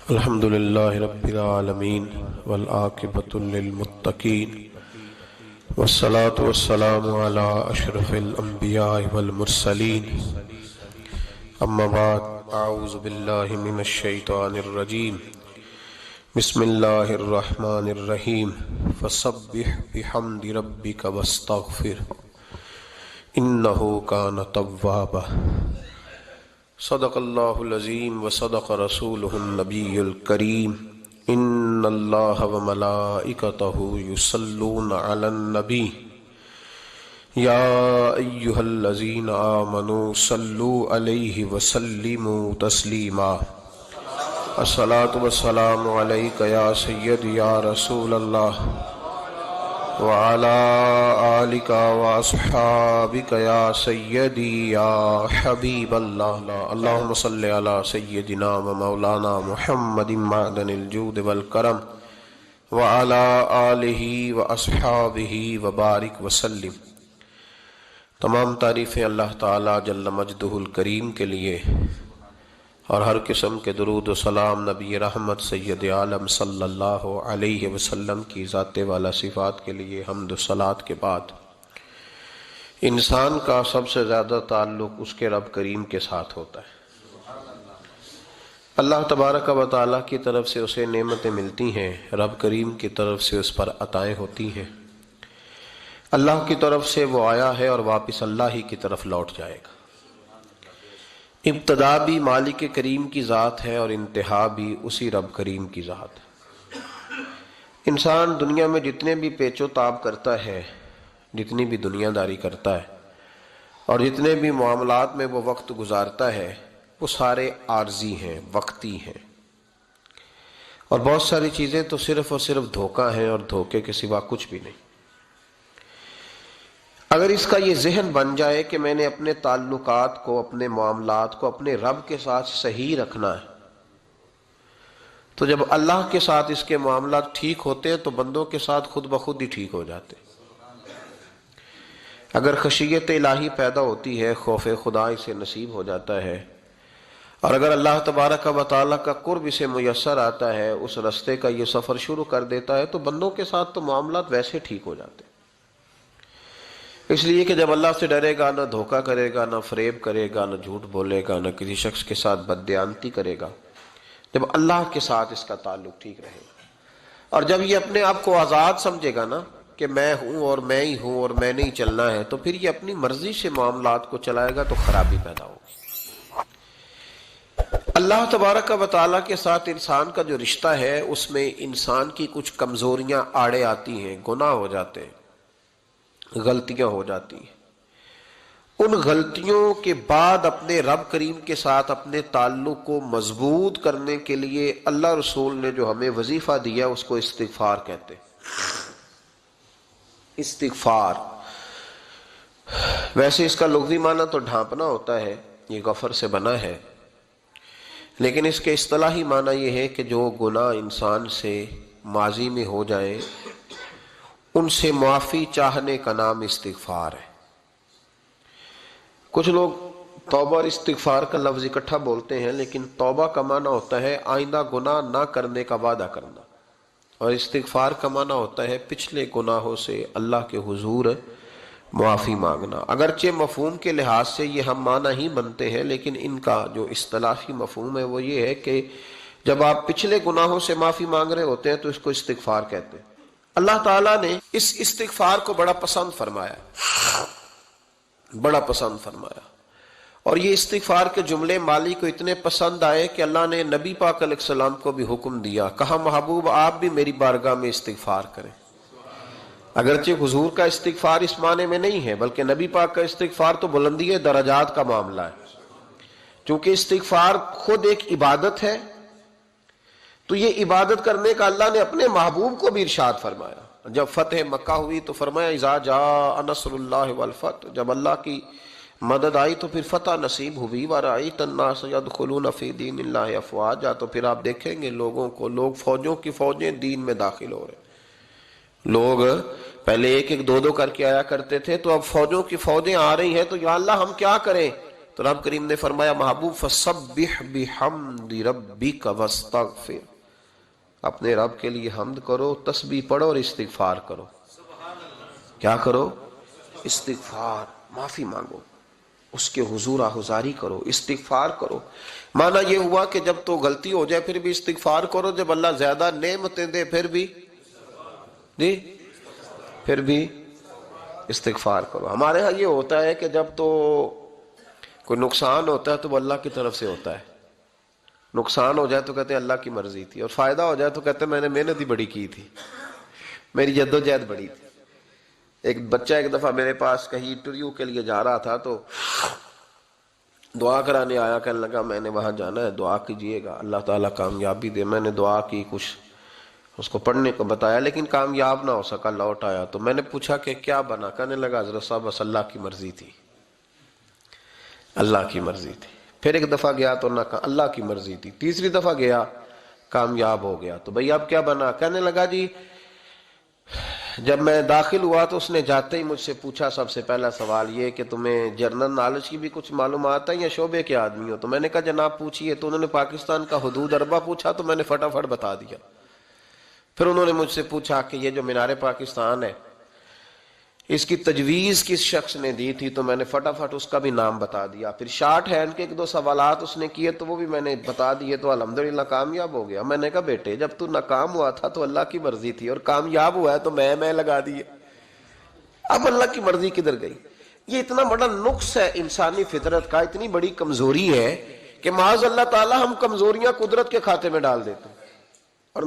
الحمد لله رب العالمين والعاقبة للمتقين والصلاة والسلام على أشرف الأنبياء والمرسلين أما بعد أعوذ بالله من الشيطان الرجيم بسم الله الرحمن الرحيم فسبح بحمد ربك واستغفر إنه كان توابا صدق اللہ العظیم وصدق رسولہ النبی الکریم ان اللہ وملائکتہ یصلون علی النبی یا ایہا الذین آمنوا صلوا علیہ وسلموا تسلیما الصلاۃ والسلام علیک یا سیدی یا رسول اللہ وعلى آلك وأصحابك يا سيدي يا حبيب الله اللهم صل على سيدنا ومولانا محمد معدن الجود والكرم وعلى آله وأصحابه وبارك وسلم۔ تمام تعریفیں اللہ تعالی جل مجدہ الکریم کے لیے اور ہر قسم کے درود و سلام نبی رحمت سید عالم صلی اللہ علیہ وسلم کی ذات والا صفات کے لیے حمد و صلات کے بعد انسان کا سب سے زیادہ تعلق اس کے رب کریم کے ساتھ ہوتا ہے۔ اللہ تبارک و تعالیٰ کی طرف سے اسے نعمتیں ملتی ہیں، رب کریم کی طرف سے اس پر عطائیں ہوتی ہیں۔ اللہ کی طرف سے وہ آیا ہے اور واپس اللہ ہی کی طرف لوٹ جائے گا۔ ابتدا بھی مالک کریم کی ذات ہے اور انتہا بھی اسی رب کریم کی ذات ہے۔ انسان دنیا میں جتنے بھی پیچ و تاب کرتا ہے، جتنی بھی دنیا داری کرتا ہے اور جتنے بھی معاملات میں وہ وقت گزارتا ہے، وہ سارے عارضی ہیں، وقتی ہیں، اور بہت ساری چیزیں تو صرف اور صرف دھوکہ ہیں اور دھوکے کے سوا کچھ بھی نہیں۔ اگر اس کا یہ ذہن بن جائے کہ میں نے اپنے تعلقات کو، اپنے معاملات کو اپنے رب کے ساتھ صحیح رکھنا ہے، تو جب اللہ کے ساتھ اس کے معاملات ٹھیک ہوتے ہیں تو بندوں کے ساتھ خود بخود ہی ٹھیک ہو جاتے۔ اگر خشیت الہی پیدا ہوتی ہے، خوف خدا اسے نصیب ہو جاتا ہے، اور اگر اللہ تبارک و تعالیٰ کا قرب اسے میسر آتا ہے، اس رستے کا یہ سفر شروع کر دیتا ہے، تو بندوں کے ساتھ تو معاملات ویسے ٹھیک ہو جاتے ہیں۔ اس لیے کہ جب اللہ سے ڈرے گا، نہ دھوکہ کرے گا، نہ فریب کرے گا، نہ جھوٹ بولے گا، نہ کسی شخص کے ساتھ بددیانتی کرے گا، جب اللہ کے ساتھ اس کا تعلق ٹھیک رہے گا، اور جب یہ اپنے آپ کو آزاد سمجھے گا نا کہ میں ہوں اور میں ہی ہوں اور میں نہیں چلنا ہے، تو پھر یہ اپنی مرضی سے معاملات کو چلائے گا تو خرابی پیدا ہوگی۔ اللہ تبارک و تعالیٰ کے ساتھ انسان کا جو رشتہ ہے، اس میں انسان کی کچھ کمزوریاں آڑے آتی ہیں، گناہ ہو جاتے ہیں، غلطیاں ہو جاتی ہیں۔ ان غلطیوں کے بعد اپنے رب کریم کے ساتھ اپنے تعلق کو مضبوط کرنے کے لیے اللہ رسول نے جو ہمیں وظیفہ دیا اس کو استغفار کہتے ہیں۔ استغفار ویسے اس کا لغوی معنی تو ڈھانپنا ہوتا ہے، یہ غفر سے بنا ہے، لیکن اس کے اصطلاحی معنی یہ ہے کہ جو گناہ انسان سے ماضی میں ہو جائیں ان سے معافی چاہنے کا نام استغفار ہے۔ کچھ لوگ توبہ اور استغفار کا لفظ اکٹھا بولتے ہیں، لیکن توبہ کا معنی ہوتا ہے آئندہ گناہ نہ کرنے کا وعدہ کرنا، اور استغفار کا معنی ہوتا ہے پچھلے گناہوں سے اللہ کے حضور معافی مانگنا۔ اگرچہ مفہوم کے لحاظ سے یہ ہم معنی ہی بنتے ہیں، لیکن ان کا جو اصطلاحی مفہوم ہے وہ یہ ہے کہ جب آپ پچھلے گناہوں سے معافی مانگ رہے ہوتے ہیں تو اس کو استغفار کہتے ہیں۔ اللہ تعالیٰ نے اس استغفار کو بڑا پسند فرمایا، بڑا پسند فرمایا، اور یہ استغفار کے جملے مالی کو اتنے پسند آئے کہ اللہ نے نبی پاک علیہ السلام کو بھی حکم دیا، کہا محبوب آپ بھی میری بارگاہ میں استغفار کریں۔ اگرچہ حضور کا استغفار اس معنی میں نہیں ہے، بلکہ نبی پاک کا استغفار تو بلندی درجات کا معاملہ ہے، چونکہ استغفار خود ایک عبادت ہے، تو یہ عبادت کرنے کا اللہ نے اپنے محبوب کو بھی ارشاد فرمایا۔ جب فتح مکہ ہوئی تو فرمایا اذا جاء نصر اللہ والفتح، جب اللہ کی مدد آئی تو پھر فتح نصیب ہوئی، ورأیت الناس یدخلون فی دین اللہ افواجا، تو پھر آپ دیکھیں گے لوگوں کو، لوگ فوجوں کی فوجیں دین میں داخل ہو رہے۔ لوگ پہلے ایک ایک دو دو کر کے آیا کرتے تھے، تو اب فوجوں کی فوجیں آ رہی ہیں، تو یا اللہ ہم کیا کریں؟ تو رب کریم نے فرمایا محبوب فسبح بحمد ربک واستغفر، اپنے رب کے لیے حمد کرو، تسبیح پڑھو اور استغفار کرو۔ کیا کرو؟ استغفار، معافی مانگو، اس کے حضور آہذاری کرو، استغفار کرو۔ معنی یہ ہوا کہ جب تو غلطی ہو جائے پھر بھی استغفار کرو، جب اللہ زیادہ نعمتیں دے پھر بھی پھر بھی استغفار کرو۔ ہمارے ہاں یہ ہوتا ہے کہ جب تو کوئی نقصان ہوتا ہے تو وہ اللہ کی طرف سے ہوتا ہے، نقصان ہو جائے تو کہتے ہیں اللہ کی مرضی تھی، اور فائدہ ہو جائے تو کہتے ہیں میں نے محنت ہی بڑی کی تھی، میری جدوجہد بڑی تھی۔ ایک بچہ ایک دفعہ میرے پاس کہیں انٹرویو کے لیے جا رہا تھا تو دعا کرانے آیا، کہنے لگا میں نے وہاں جانا ہے، دعا کیجئے گا اللہ تعالیٰ کامیابی دے۔ میں نے دعا کی، کچھ اس کو پڑھنے کو بتایا لیکن کامیاب نہ ہو سکا، لوٹ آیا۔ تو میں نے پوچھا کہ کیا بنا؟ کہنے لگا حضرت صاحب بس اللہ کی مرضی تھی، اللہ کی مرضی تھی۔ پھر ایک دفعہ گیا تو نہ اللہ کی مرضی تھی، تیسری دفعہ گیا کامیاب ہو گیا۔ تو بھئی اب کیا بنا؟ کہنے لگا جی جب میں داخل ہوا تو اس نے جاتے ہی مجھ سے پوچھا سب سے پہلا سوال یہ کہ تمہیں جنرل نالج کی بھی کچھ معلومات ہے یا شعبے کے آدمی ہو؟ تو میں نے کہا جناب پوچھئے۔ تو انہوں نے پاکستان کا حدود اربہ پوچھا تو میں نے فٹافٹ بتا دیا۔ پھر انہوں نے مجھ سے پوچھا کہ یہ جو مینار پاکستان ہے اس کی تجویز کس شخص نے دی تھی؟ تو میں نے فٹافٹ اس کا بھی نام بتا دیا۔ پھر شارٹ ہینڈ کے ایک دو سوالات اس نے کیے تو وہ بھی میں نے بتا دیے، تو الحمدللہ کامیاب ہو گیا۔ میں نے کہا بیٹے جب تو ناکام ہوا تھا تو اللہ کی مرضی تھی، اور کامیاب ہوا ہے تو میں لگا دیے، اب اللہ کی مرضی کدھر گئی؟ یہ اتنا بڑا نقص ہے انسانی فطرت کا، اتنی بڑی کمزوری ہے کہ معاذ اللہ تعالی ہم کمزوریاں قدرت کے کھاتے میں ڈال دیتے ہیں، اور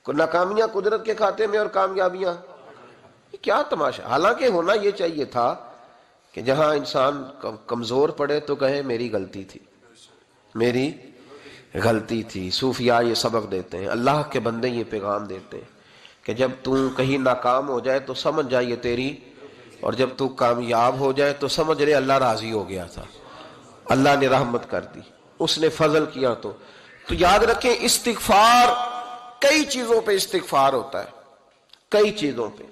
ناکامیاں قدرت کے کھاتے میں اور کامیابیاں کیا تماشا۔ حالانکہ ہونا یہ چاہیے تھا کہ جہاں انسان کمزور پڑے تو کہے میری غلطی تھی، میری غلطی تھی۔ صوفیاء یہ سبق دیتے ہیں، اللہ کے بندے یہ پیغام دیتے ہیں کہ جب تو کہیں ناکام ہو جائے تو سمجھ جائے تیری، اور جب تو کامیاب ہو جائے تو سمجھ لے اللہ راضی ہو گیا تھا، اللہ نے رحمت کر دی، اس نے فضل کیا۔ تو یاد رکھیں استغفار، کئی چیزوں پہ استغفار ہوتا ہے، کئی چیزوں پہ،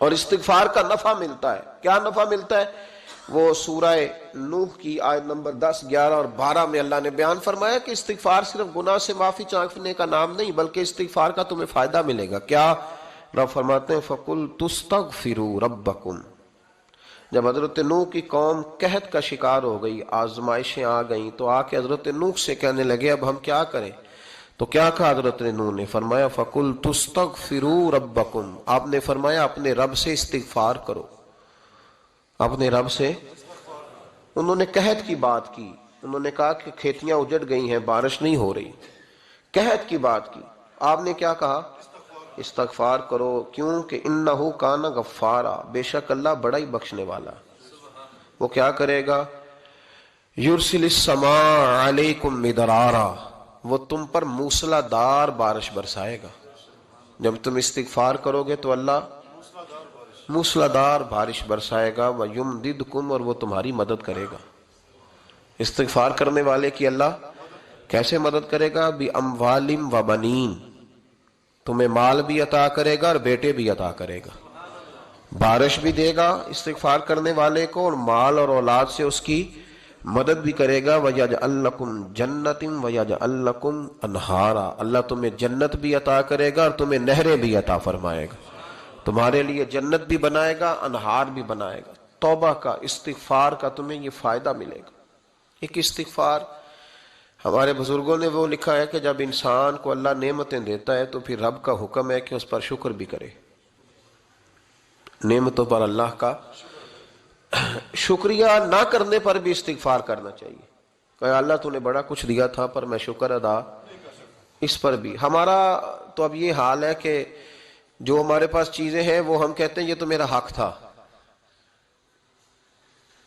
اور استغفار کا نفع ملتا ہے۔ کیا نفع ملتا ہے؟ وہ سورہ نوح کی آیت نمبر 10، 11 اور 12 میں اللہ نے بیان فرمایا کہ استغفار صرف گناہ سے معافی چاہنے کا نام نہیں بلکہ استغفار کا تمہیں فائدہ ملے گا۔ کیا؟ رب فرماتے ہیں فَقُلْتُ اسْتَغْفِرُوا رَبَّكُمْ۔ جب حضرت نوح کی قوم قحط کا شکار ہو گئی، آزمائشیں آ گئیں، تو آ کے حضرت نوح سے کہنے لگے اب ہم کیا کریں؟ تو کیا کہا حضرت نوح نے؟ فرمایا فَقُلْتُ اسْتَغْفِرُوا رَبَّكُمْ، آپ نے فرمایا اپنے رب سے استغفار کرو، اپنے رب سے۔ انہوں نے قحط کی بات کی، انہوں نے کہا کہ کھیتیاں اجڑ گئی ہیں، بارش نہیں ہو رہی، قحط کی بات کی۔ آپ نے کیا کہا؟ استغفار کرو، کیوں کہ انہو کان غفارا، بے شک اللہ بڑا ہی بخشنے والا۔ وہ کیا کرے گا؟ یرسل السماء علیکم مدرارا، وہ تم پر موسلا دار بارش برسائے گا۔ جب تم استغفار کرو گے تو اللہ موسلا دار بارش برسائے گا، وَيُمْدِدْكُمْ، اور وہ تمہاری مدد کرے گا۔ استغفار کرنے والے کی اللہ کیسے مدد کرے گا؟ بِأَمْوَالٍ وَبَنِينَ، تمہیں مال بھی عطا کرے گا اور بیٹے بھی عطا کرے گا، بارش بھی دے گا استغفار کرنے والے کو، اور مال اور اولاد سے اس کی مدد بھی کرے گا۔ وَيَجْعَلْ لَكُمْ جَنَّةٍ وَيَجْعَلْ لَكُمْ أَنْهَارًا، اللہ تمہیں جنت بھی عطا کرے گا اور تمہیں نہریں بھی عطا فرمائے گا، تمہارے لیے جنت بھی بنائے گا، انہار بھی بنائے گا۔ توبہ کا، استغفار کا تمہیں یہ فائدہ ملے گا۔ ایک استغفار، ہمارے بزرگوں نے وہ لکھا ہے کہ جب انسان کو اللہ نعمتیں دیتا ہے تو پھر رب کا حکم ہے کہ اس پر شکر بھی کرے، نعمتوں پر اللہ کا شکریہ نہ کرنے پر بھی استغفار کرنا چاہیے کہ اللہ تو نے بڑا کچھ دیا تھا پر میں شکر ادا اس پر بھی۔ ہمارا تو اب یہ حال ہے کہ جو ہمارے پاس چیزیں ہیں وہ ہم کہتے ہیں یہ تو میرا حق تھا،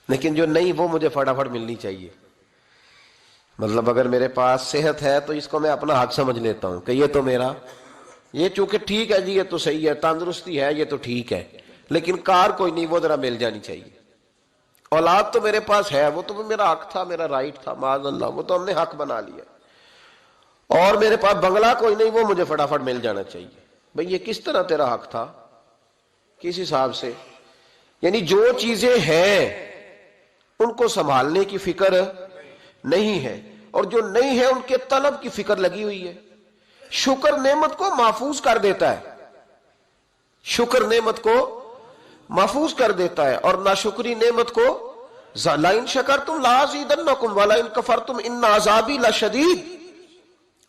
لیکن جو نہیں وہ مجھے فٹافٹ ملنی چاہیے۔ مطلب اگر میرے پاس صحت ہے تو اس کو میں اپنا حق سمجھ لیتا ہوں کہ یہ تو میرا، یہ چونکہ ٹھیک ہے جی، یہ تو صحیح ہے، تندرستی ہے یہ تو ٹھیک ہے، لیکن کار کوئی نہیں، وہ ذرا مل جانی چاہیے۔ اولاد تو میرے پاس ہے، وہ تو میرا حق تھا، میرا رائٹ تھا، معاذ اللہ وہ تو ہم نے حق بنا لیا۔ اور میرے پاس بنگلہ کوئی نہیں، وہ مجھے فٹافٹ مل جانا چاہیے۔ بھئی یہ کس طرح تیرا حق تھا؟ کس حساب سے؟ یعنی جو چیزیں ہیں ان کو سنبھالنے کی فکر نہیں ہے، اور جو نہیں ہے ان کے طلب کی فکر لگی ہوئی ہے۔ شکر نعمت کو محفوظ کر دیتا ہے، شکر نعمت کو محفوظ کر دیتا ہے، اور ناشکری نعمت کو لَئِن شَكَرْتُمْ لَأَزِيدَنَّكُمْ وَلَئِن كَفَرْتُمْ إِنَّ عَذَابِي لَشَدِيدٌ۔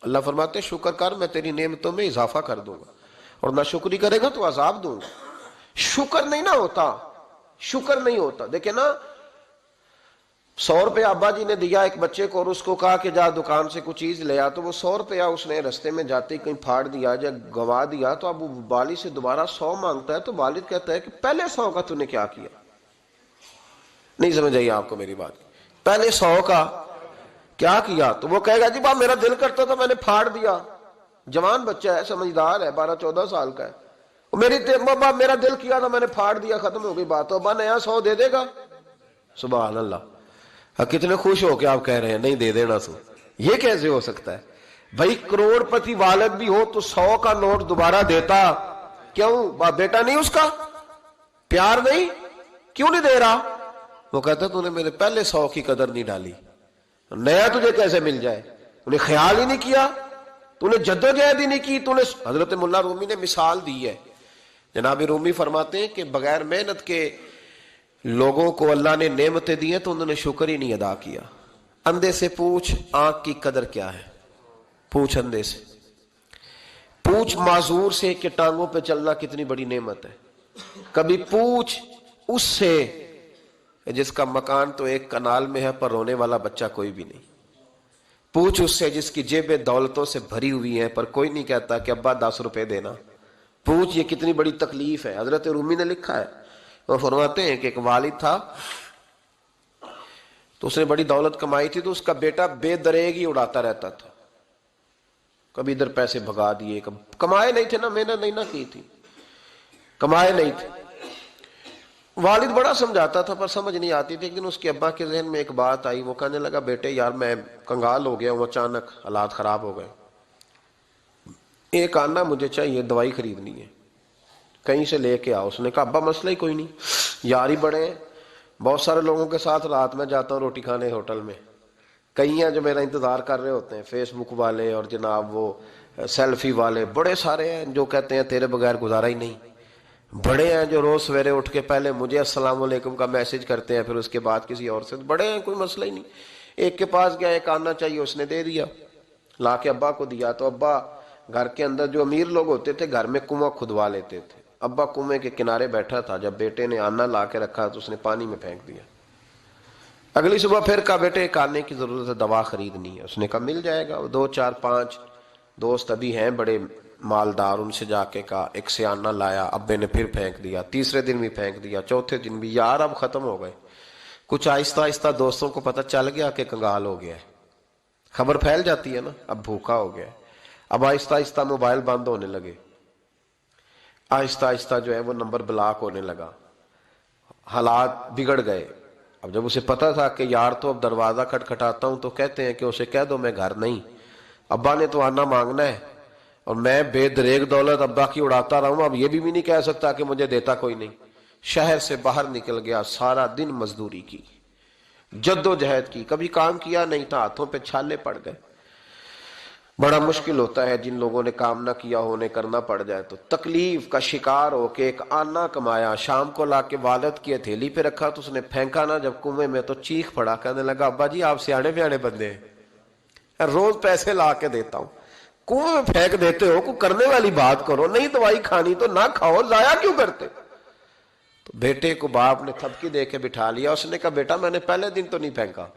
اللہ فرماتے ہیں شکر کر، میں تیری نعمتوں میں اضافہ کر دوں گا، اور ناشکری کرے گا تو عذاب دوں گا۔ شکر نہیں نہ ہوتا، شکر نہیں ہوتا۔ دیکھیں نا، 100 روپے ابا جی نے دیا ایک بچے کو، اور اس کو کہا کہ جا دکان سے کچھ چیز لے آ، تو وہ 100 روپیہ اس نے رستے میں جاتے کہیں پھاڑ دیا، جب گوا دیا، تو اب وہ والد سے دوبارہ 100 مانگتا ہے، تو والد کہتا ہے کہ پہلے 100 کا تو نے کیا کیا؟ نہیں سمجھ آئی آپ کو میری بات؟ پہلے 100 کا کیا کیا؟ تو وہ کہے گا جی میرا دل کرتا تھا میں نے پھاڑ دیا۔ جوان بچہ ہے، سمجھدار ہے، 12-14 سال کا ہے، میرا دل کیا تھا میں نے پھاڑ دیا، ختم ہو گئی بات۔ تو ابا نیا 100 دے دے گا؟ سبحان اللہ، کتنے خوش ہو کے آپ کہہ رہے ہیں نہیں دے دینا تو، یہ کیسے ہو سکتا ہے بھائی؟ کروڑ پتی والد بھی ہو تو 100 کا نوٹ دوبارہ دیتا کیوں؟ بیٹا نہیں اس کا پیار نہیں، کیوں نہیں دے رہا؟ وہ کہتا تو نے میرے پہلے 100 کی قدر نہیں ڈالی، نیا تجھے کیسے مل جائے؟ تو نے خیال ہی نہیں کیا، تو نے جدوجہد ہی نہیں کی، تو نے۔ حضرت مولا رومی نے مثال دی ہے، جناب رومی فرماتے ہیں کہ بغیر محنت کے لوگوں کو اللہ نے نعمتیں دی ہیں تو انہوں نے شکر ہی نہیں ادا کیا۔ اندھے سے پوچھ آنکھ کی قدر کیا ہے، پوچھ اندھے سے، پوچھ معذور سے کہ ٹانگوں پہ چلنا کتنی بڑی نعمت ہے۔ کبھی پوچھ اس سے جس کا مکان تو ایک کنال میں ہے پر رونے والا بچہ کوئی بھی نہیں۔ پوچھ اس سے جس کی جیبیں دولتوں سے بھری ہوئی ہیں پر کوئی نہیں کہتا کہ ابا 10 روپے دینا۔ پوچھ یہ کتنی بڑی تکلیف ہے۔ حضرت رومی نے لکھا ہے، وہ فرماتے ہیں کہ ایک والد تھا تو اس نے بڑی دولت کمائی تھی، تو اس کا بیٹا بے دریغ ہی اڑاتا رہتا تھا، کبھی ادھر پیسے بھگا دیے، کمائے نہیں تھے نا، محنت نہیں نہ کی تھی، کمائے نہیں تھے۔ والد بڑا سمجھاتا تھا پر سمجھ نہیں آتی تھی۔ لیکن اس کے ابا کے ذہن میں ایک بات آئی، وہ کہنے لگا بیٹے یار میں کنگال ہو گیا ہوں، اچانک حالات خراب ہو گئے، ایک آنا مجھے چاہیے، دوائی خریدنی ہے، کہیں سے لے کے آؤ۔ اس نے کہا ابا مسئلہ ہی کوئی نہیں، یار ہی بڑے ہیں، بہت سارے لوگوں کے ساتھ رات میں جاتا ہوں روٹی کھانے ہوٹل میں، کئی ہیں جو میرا انتظار کر رہے ہوتے ہیں، فیس بک والے اور جناب وہ سیلفی والے، بڑے سارے ہیں جو کہتے ہیں تیرے بغیر گزارا ہی نہیں، بڑے ہیں جو روز سویرے اٹھ کے پہلے مجھے السلام علیکم کا میسج کرتے ہیں، پھر اس کے بعد کسی اور سے، بڑے ہیں کوئی مسئلہ ہی نہیں۔ ایک کے پاس گیا، ایک آنا چاہیے، اس نے دے دیا، لا کے ابا کو دیا، تو ابا گھر کے اندر جو امیر لوگ ہوتے تھے گھر میں کنواں کھدوا لیتے تھے، ابا کنویں کے کنارے بیٹھا تھا، جب بیٹے نے آنا لا کے رکھا تو اس نے پانی میں پھینک دیا۔ اگلی صبح پھر کہا بیٹے ایک آنے کی ضرورت ہے، دوا خریدنی ہے۔ اس نے کہا مل جائے گا۔ 2 4 5 دوست ابھی ہیں بڑے مالدار، ان سے جا کے کہا، ایک سے آنا لایا، ابے نے پھر پھینک دیا، تیسرے دن بھی پھینک دیا، چوتھے دن بھی، یار اب ختم ہو گئے۔ کچھ آہستہ آہستہ دوستوں کو پتہ چل گیا کہ کنگال ہو گیا ہے، خبر پھیل جاتی ہے نا، اب بھوکا ہو گیا ہے۔ اب آہستہ آہستہ موبائل بند ہونے لگے، آہستہ آہستہ جو ہے وہ نمبر بلاک ہونے لگا، حالات بگڑ گئے۔ اب جب اسے پتا تھا کہ یار تو اب دروازہ کھٹکھٹاتا ہوں تو کہتے ہیں کہ اسے کہہ دو میں گھر نہیں، ابا نے تو آنا مانگنا ہے، اور میں بے دریغ دولت ابا کی اڑاتا رہا ہوں، اب یہ بھی نہیں کہہ سکتا کہ مجھے دیتا کوئی نہیں۔ شہر سے باہر نکل گیا، سارا دن مزدوری کی، جد و جہد کی، کبھی کام کیا نہیں تھا، ہاتھوں پہ چھالے پڑ گئے۔ بڑا مشکل ہوتا ہے جن لوگوں نے کام نہ کیا ہو، انہیں کرنا پڑ جائے تو تکلیف کا شکار ہو کے ایک آنا کمایا، شام کو لا کے والد کی ہتھیلی پہ رکھا تو اس نے پھینکا نا جب کنویں میں تو چیخ پڑا، کہنے لگا ابا جی آپ سیانے بیانے بندے ہیں، روز پیسے لا کے دیتا ہوں، کنویں میں پھینک دیتے ہو، کوئی کرنے والی بات کرو، نہیں دوائی کھانی تو نہ کھاؤ، ضائع کیوں کرتے؟ تو بیٹے کو باپ نے تھپکی دے کے بٹھا لیا، اس نے کہا بیٹا میں نے پہلے دن تو نہیں پھینکا،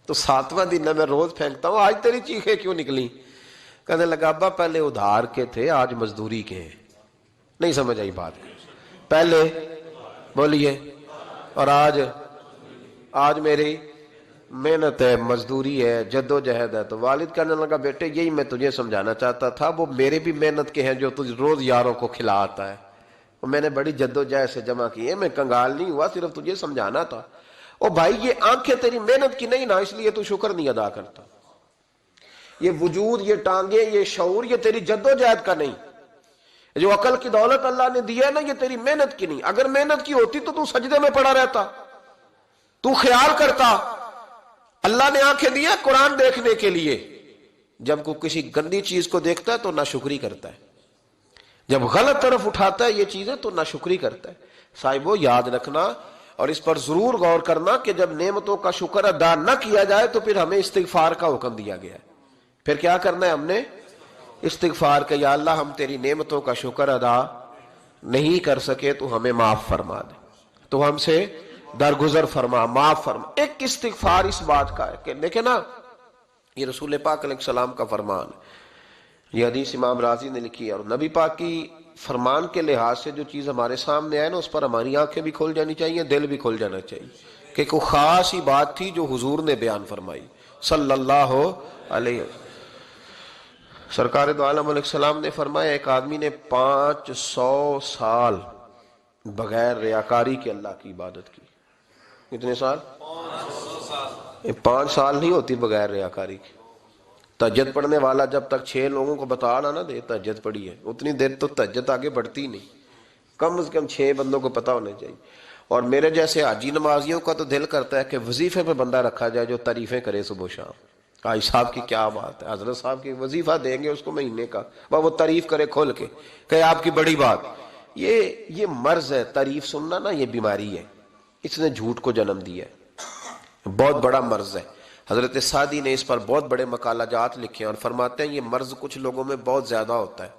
تو 7واں دن ہے میں روز پھینکتا ہوں، آج تیری چیخیں کیوں نکلی؟ کہنے لگا ابا پہلے ادھار کے تھے آج مزدوری کے ہیں۔ نہیں سمجھ آئی بات؟ پہلے بولیے، اور آج میری محنت ہے، مزدوری ہے، جد و جہد ہے۔ تو والد کہنے لگا بیٹے یہی میں تجھے سمجھانا چاہتا تھا، وہ میرے بھی محنت کے ہیں جو تجھ روز یاروں کو کھلا آتا ہے، وہ میں نے بڑی جد و جہد سے جمع کی ہے، میں کنگال نہیں ہوا، صرف تجھے سمجھانا تھا۔ او بھائی یہ آنکھیں تیری محنت کی نہیں نا، اس لیے تو شکر نہیں ادا کرتا، یہ وجود، یہ ٹانگیں، یہ شعور، یہ تیری جد و جہد کا نہیں، جو عقل کی دولت اللہ نے دی ہے نا، یہ تیری محنت کی نہیں، اگر محنت کی ہوتی تو سجدے میں پڑا رہتا، تو خیال کرتا اللہ نے آنکھیں دی ہیں قرآن دیکھنے کے لیے، جب کوئی کسی گندی چیز کو دیکھتا ہے تو ناشکری کرتا ہے، جب غلط طرف اٹھاتا ہے یہ چیزیں تو ناشکری کرتا ہے۔ صاحبو یاد رکھنا اور اس پر ضرور غور کرنا کہ جب نعمتوں کا شکر ادا نہ کیا جائے تو پھر ہمیں استغفار کا حکم دیا گیا ہے۔ پھر کیا کرنا ہے ہم نے؟ استغفار کہ یا اللہ ہم تیری نعمتوں کا شکر ادا نہیں کر سکے تو ہمیں معاف فرما دے، تو ہم سے درگزر فرما، معاف فرما۔ ایک استغفار اس بات کا ہے کہ دیکھیں نا، یہ رسول پاک علیہ السلام کا فرمان ہے، یہ حدیث امام رازی نے لکھی ہے، اور نبی پاک کی فرمان کے لحاظ سے جو چیز ہمارے سامنے آئے نا اس پر ہماری آنکھیں بھی کھل جانی چاہیے، دل بھی کھل جانا چاہیے، کہ کوئی خاص ہی بات تھی جو حضور نے بیان فرمائی صلی اللہ علیہ وسلم۔ سرکار دو عالم علیہ السلام نے فرمایا ایک آدمی نے 500 سال بغیر ریاکاری کے اللہ کی عبادت کی۔ کتنے سال؟ 5 سال نہیں ہوتی بغیر ریاکاری کی۔ تہجد پڑھنے والا جب تک 6 لوگوں کو بتا نہ دے تہجد پڑھی ہے، اتنی دیر تو تہجد آگے بڑھتی نہیں، کم از کم 6 بندوں کو پتا ہونا چاہیے۔ اور میرے جیسے حاجی نمازیوں کا تو دل کرتا ہے کہ وظیفے پہ بندہ رکھا جائے جو تعریفیں کرے صبح و شام، حاجی صاحب کی کیا بات ہے، حضرت صاحب کی وظیفہ دیں گے اس کو مہینے کا، وہ تعریف کرے کھول کے کہ آپ کی بڑی بات۔ یہ مرض ہے، تعریف سننا نا یہ بیماری ہے، اس نے جھوٹ کو جنم دیا ہے، بہت بڑا مرض ہے۔ حضرت سعدی نے اس پر بہت بڑے مقالہ جات لکھے ہیں اور فرماتے ہیں یہ مرض کچھ لوگوں میں بہت زیادہ ہوتا ہے،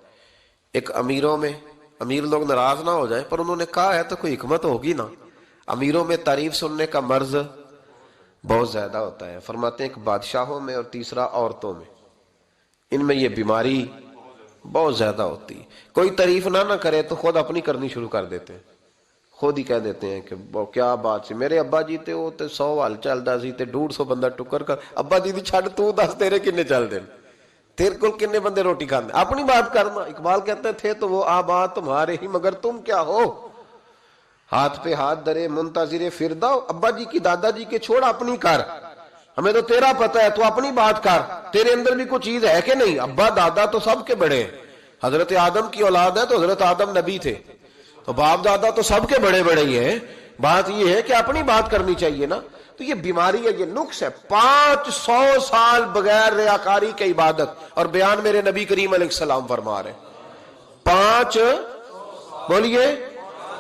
ایک امیروں میں، امیر لوگ ناراض نہ ہو جائیں پر انہوں نے کہا ہے تو کوئی حکمت ہوگی نا، امیروں میں تعریف سننے کا مرض بہت زیادہ ہوتا ہے۔ فرماتے ہیں ایک بادشاہوں میں اور تیسرا عورتوں میں، ان میں یہ بیماری بہت زیادہ ہوتی ہے۔ کوئی تعریف نہ کرے تو خود اپنی کرنی شروع کر دیتے ہیں، خود ہی کہہ دیتے ہیں کہ کیا بات سی، میرے ابا جی تے وہ تے 100 حال چلدا سی تے 150 بندہ ٹکر کر، ابا جی دی چھڈ تو دس تیرے کنے چل دین، تیرے کول کنے بندے روٹی کھاندے، اپنی بات کرنا۔ اقبال کہتے ہیں تھے تو وہ آبا تمہارے ہی مگر تم کیا ہو، ہاتھ پہ ہاتھ درے منتظر فرداؤ، ابا جی کی دادا جی کے چھوڑ اپنی کر، ہمیں تو تیرا پتہ ہے تو اپنی بات کر، تیرے اندر بھی کوئی چیز ہے کہ نہیں۔ ابا دادا تو سب کے بڑے ہیں، حضرت آدم کی اولاد ہے تو حضرت آدم نبی تھے، تو باپ دادا تو سب کے بڑے بڑے ہی ہیں، بات یہ ہے کہ اپنی بات کرنی چاہیے نا۔ تو یہ بیماری ہے، یہ نقص ہے، 500 سال بغیر ریاکاری کی عبادت، اور بیان میرے نبی کریم علیہ السلام فرما رہے ہیں 5، بولیے،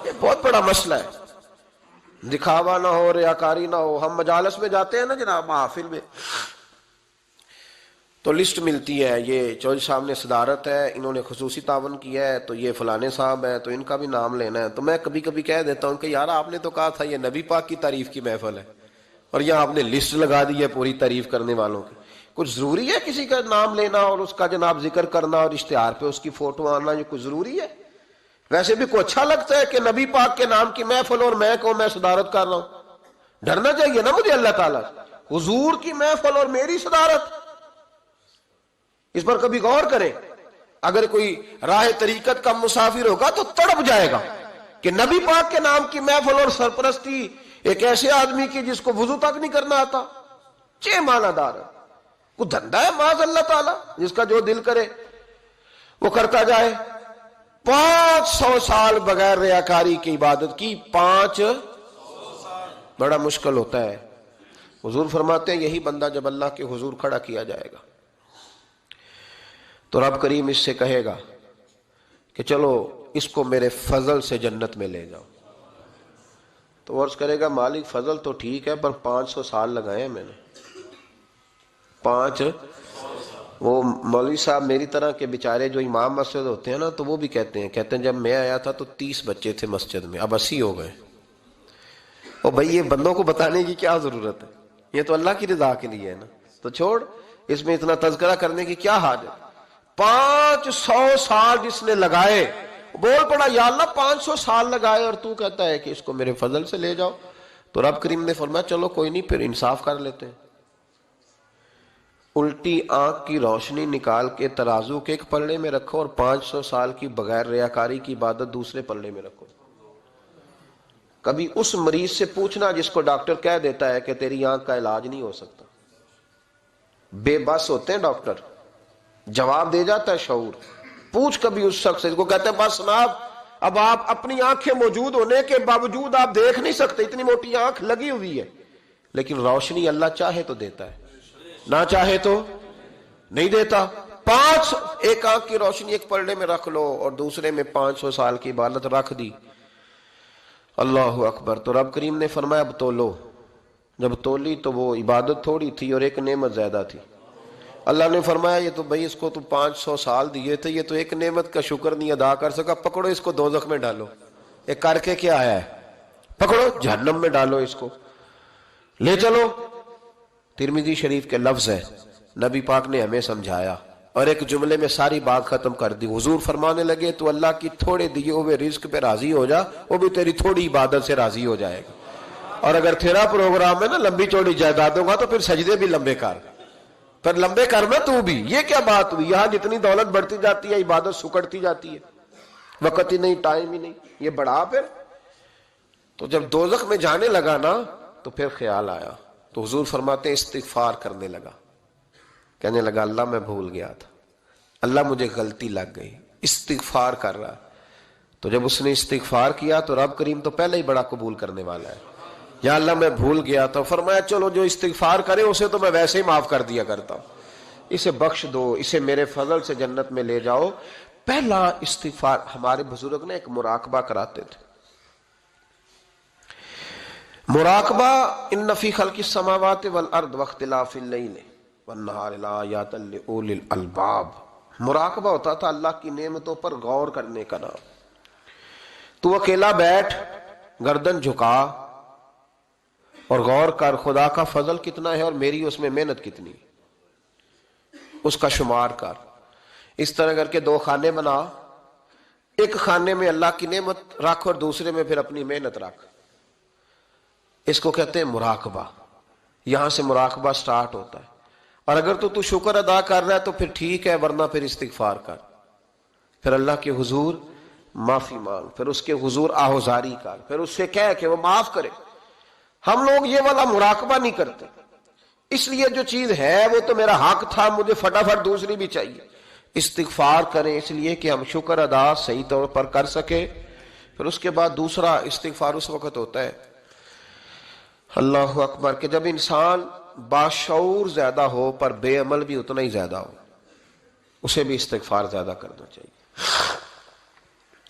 یہ بہت بڑا مسئلہ ہے، دکھاوا نہ ہو، ریاکاری نہ ہو۔ ہم مجالس میں جاتے ہیں نا جناب، محافل میں، تو لسٹ ملتی ہے، یہ چودھری صاحب نے صدارت ہے، انہوں نے خصوصی تعاون کیا ہے، تو یہ فلانے صاحب ہے تو ان کا بھی نام لینا ہے۔ تو میں کبھی کبھی کہہ دیتا ہوں کہ یار آپ نے تو کہا تھا یہ نبی پاک کی تعریف کی محفل ہے، اور یہاں آپ نے لسٹ لگا دی ہے پوری تعریف کرنے والوں کی۔ کچھ ضروری ہے کسی کا نام لینا اور اس کا جناب ذکر کرنا اور اشتہار پہ اس کی فوٹو آنا، یہ کچھ ضروری ہے؟ ویسے بھی کوئی اچھا لگتا ہے کہ نبی پاک کے نام کی محفل اور میں کو میں صدارت کر رہا ہوں؟ ڈرنا چاہیے نا مجھے اللہ تعالیٰ، حضور کی محفل اور میری صدارت، اس پر کبھی غور کریں۔ اگر کوئی راہ طریقت کا مسافر ہوگا تو تڑپ جائے گا کہ نبی پاک کے نام کی محفل اور سرپرستی ایک ایسے آدمی کی جس کو وضو تک نہیں کرنا آتا، چھ معنی دار ہے، وہ دھندا ہے معاذ اللہ تعالیٰ، جس کا جو دل کرے وہ کرتا جائے۔ 500 سال بغیر ریاکاری کی عبادت کی، 5 بڑا مشکل ہوتا ہے۔ حضور فرماتے ہیں یہی بندہ جب اللہ کے حضور کھڑا کیا جائے گا تو رب کریم اس سے کہے گا کہ چلو اس کو میرے فضل سے جنت میں لے جاؤ، تو عرض کرے گا مالک فضل تو ٹھیک ہے پر 500 سال لگائے ہیں میں نے، 5۔ وہ مولوی صاحب میری طرح کے بیچارے جو امام مسجد ہوتے ہیں نا تو وہ بھی کہتے ہیں جب میں آیا تھا تو 30 بچے تھے مسجد میں، اب 80 ہو گئے۔ اور بھائی یہ بندوں کو بتانے کی کیا ضرورت ہے، یہ تو اللہ کی رضا کے لیے ہے نا، تو چھوڑ اس میں اتنا تذکرہ کرنے کی کیا حاجت۔ 500 سال جس نے لگائے، بول پڑا یا اللہ 500 سال لگائے اور تو کہتا ہے کہ اس کو میرے فضل سے لے جاؤ، تو رب کریم نے فرمایا چلو کوئی نہیں، پھر انصاف کر لیتے ہیں، الٹی آنکھ کی روشنی نکال کے ترازو کے ایک پلڑے میں رکھو اور 500 سال کی بغیر ریاکاری کی عبادت دوسرے پلڑے میں رکھو۔ کبھی اس مریض سے پوچھنا جس کو ڈاکٹر کہہ دیتا ہے کہ تیری آنکھ کا علاج نہیں ہو سکتا، بے بس ہوتے ہیں ڈاکٹر، جواب دے جاتا ہے شعور۔ پوچھ کبھی اس شخص سے کو کہتے ہیں بس جناب اب آپ اپنی آنکھیں موجود ہونے کے باوجود آپ دیکھ نہیں سکتے، اتنی موٹی آنکھ لگی ہوئی ہے، لیکن روشنی اللہ چاہے تو دیتا ہے، نہ چاہے تو نہیں دیتا۔ 5 ایک آنکھ کی روشنی ایک پلڑے میں رکھ لو اور دوسرے میں 500 سال کی عبادت رکھ دی، اللہ اکبر۔ تو رب کریم نے فرمایا اب تولو۔ جب تولی تو وہ عبادت تھوڑی تھی اور ایک نعمت زیادہ تھی۔ اللہ نے فرمایا یہ تو بھائی اس کو تو 500 سال دیے تھے، یہ تو ایک نعمت کا شکر نہیں ادا کر سکا، پکڑو اس کو دوزخ میں ڈالو۔ ایک کر کے کیا آیا ہے؟ پکڑو جہنم میں ڈالو اس کو، لے چلو۔ ترمذی شریف کے لفظ ہے، نبی پاک نے ہمیں سمجھایا اور ایک جملے میں ساری بات ختم کر دی۔ حضور فرمانے لگے تو اللہ کی تھوڑے دیے ہوئے رزق پہ راضی ہو جا، وہ بھی تیری تھوڑی عبادت سے راضی ہو جائے گا۔ اور اگر تیرا پروگرام ہے نا لمبی چوڑی جائیدادوں کا، تو پھر سجدے بھی لمبے کر، پھر لمبے کرنا تو بھی۔ یہ کیا بات ہوئی؟ یہاں جتنی دولت بڑھتی جاتی ہے عبادت سکڑتی جاتی ہے، وقت ہی نہیں، ٹائم ہی نہیں، یہ بڑھا پھر۔ تو جب دوزخ میں جانے لگا نا تو پھر خیال آیا، تو حضور فرماتے ہیں استغفار کرنے لگا، کہنے لگا اللہ میں بھول گیا تھا، اللہ مجھے غلطی لگ گئی، استغفار کر رہا۔ تو جب اس نے استغفار کیا تو رب کریم تو پہلے ہی بڑا قبول کرنے والا ہے۔ یا اللہ میں بھول گیا تھا، فرمایا چلو جو استغفار کرے اسے تو میں ویسے ہی معاف کر دیا کرتا ہوں، اسے بخش دو، اسے میرے فضل سے جنت میں لے جاؤ۔ پہلا استغفار۔ ہمارے بزرگ نے ایک مراقبہ کراتے تھے، مراقبہ ان فی خلق السماوات والارض واختلاف اللیل والنہار لآیات لأولی الالباب۔ مراقبہ ہوتا تھا اللہ کی نعمتوں پر غور کرنے کا نام۔ تو اکیلا بیٹھ، گردن جھکا اور غور کر خدا کا فضل کتنا ہے اور میری اس میں محنت کتنی، اس کا شمار کر۔ اس طرح کر کے 2 خانے بنا، ایک خانے میں اللہ کی نعمت رکھ اور دوسرے میں پھر اپنی محنت رکھ۔ اس کو کہتے ہیں مراقبہ۔ یہاں سے مراقبہ سٹارٹ ہوتا ہے۔ اور اگر تو شکر ادا کر رہا ہے تو پھر ٹھیک ہے، ورنہ پھر استغفار کر، پھر اللہ کے حضور معافی مانگ، پھر اس کے حضور آہوزاری کر، پھر اس سے کہہ کہ وہ معاف کرے۔ ہم لوگ یہ والا مراقبہ نہیں کرتے، اس لیے جو چیز ہے وہ تو میرا حق تھا، مجھے فٹافٹ دوسری بھی چاہیے۔ استغفار کریں اس لیے کہ ہم شکر ادا صحیح طور پر کر سکے۔ پھر اس کے بعد دوسرا استغفار اس وقت ہوتا ہے، اللہ اکبر، کہ جب انسان باشعور زیادہ ہو پر بے عمل بھی اتنا ہی زیادہ ہو، اسے بھی استغفار زیادہ کرنا چاہیے۔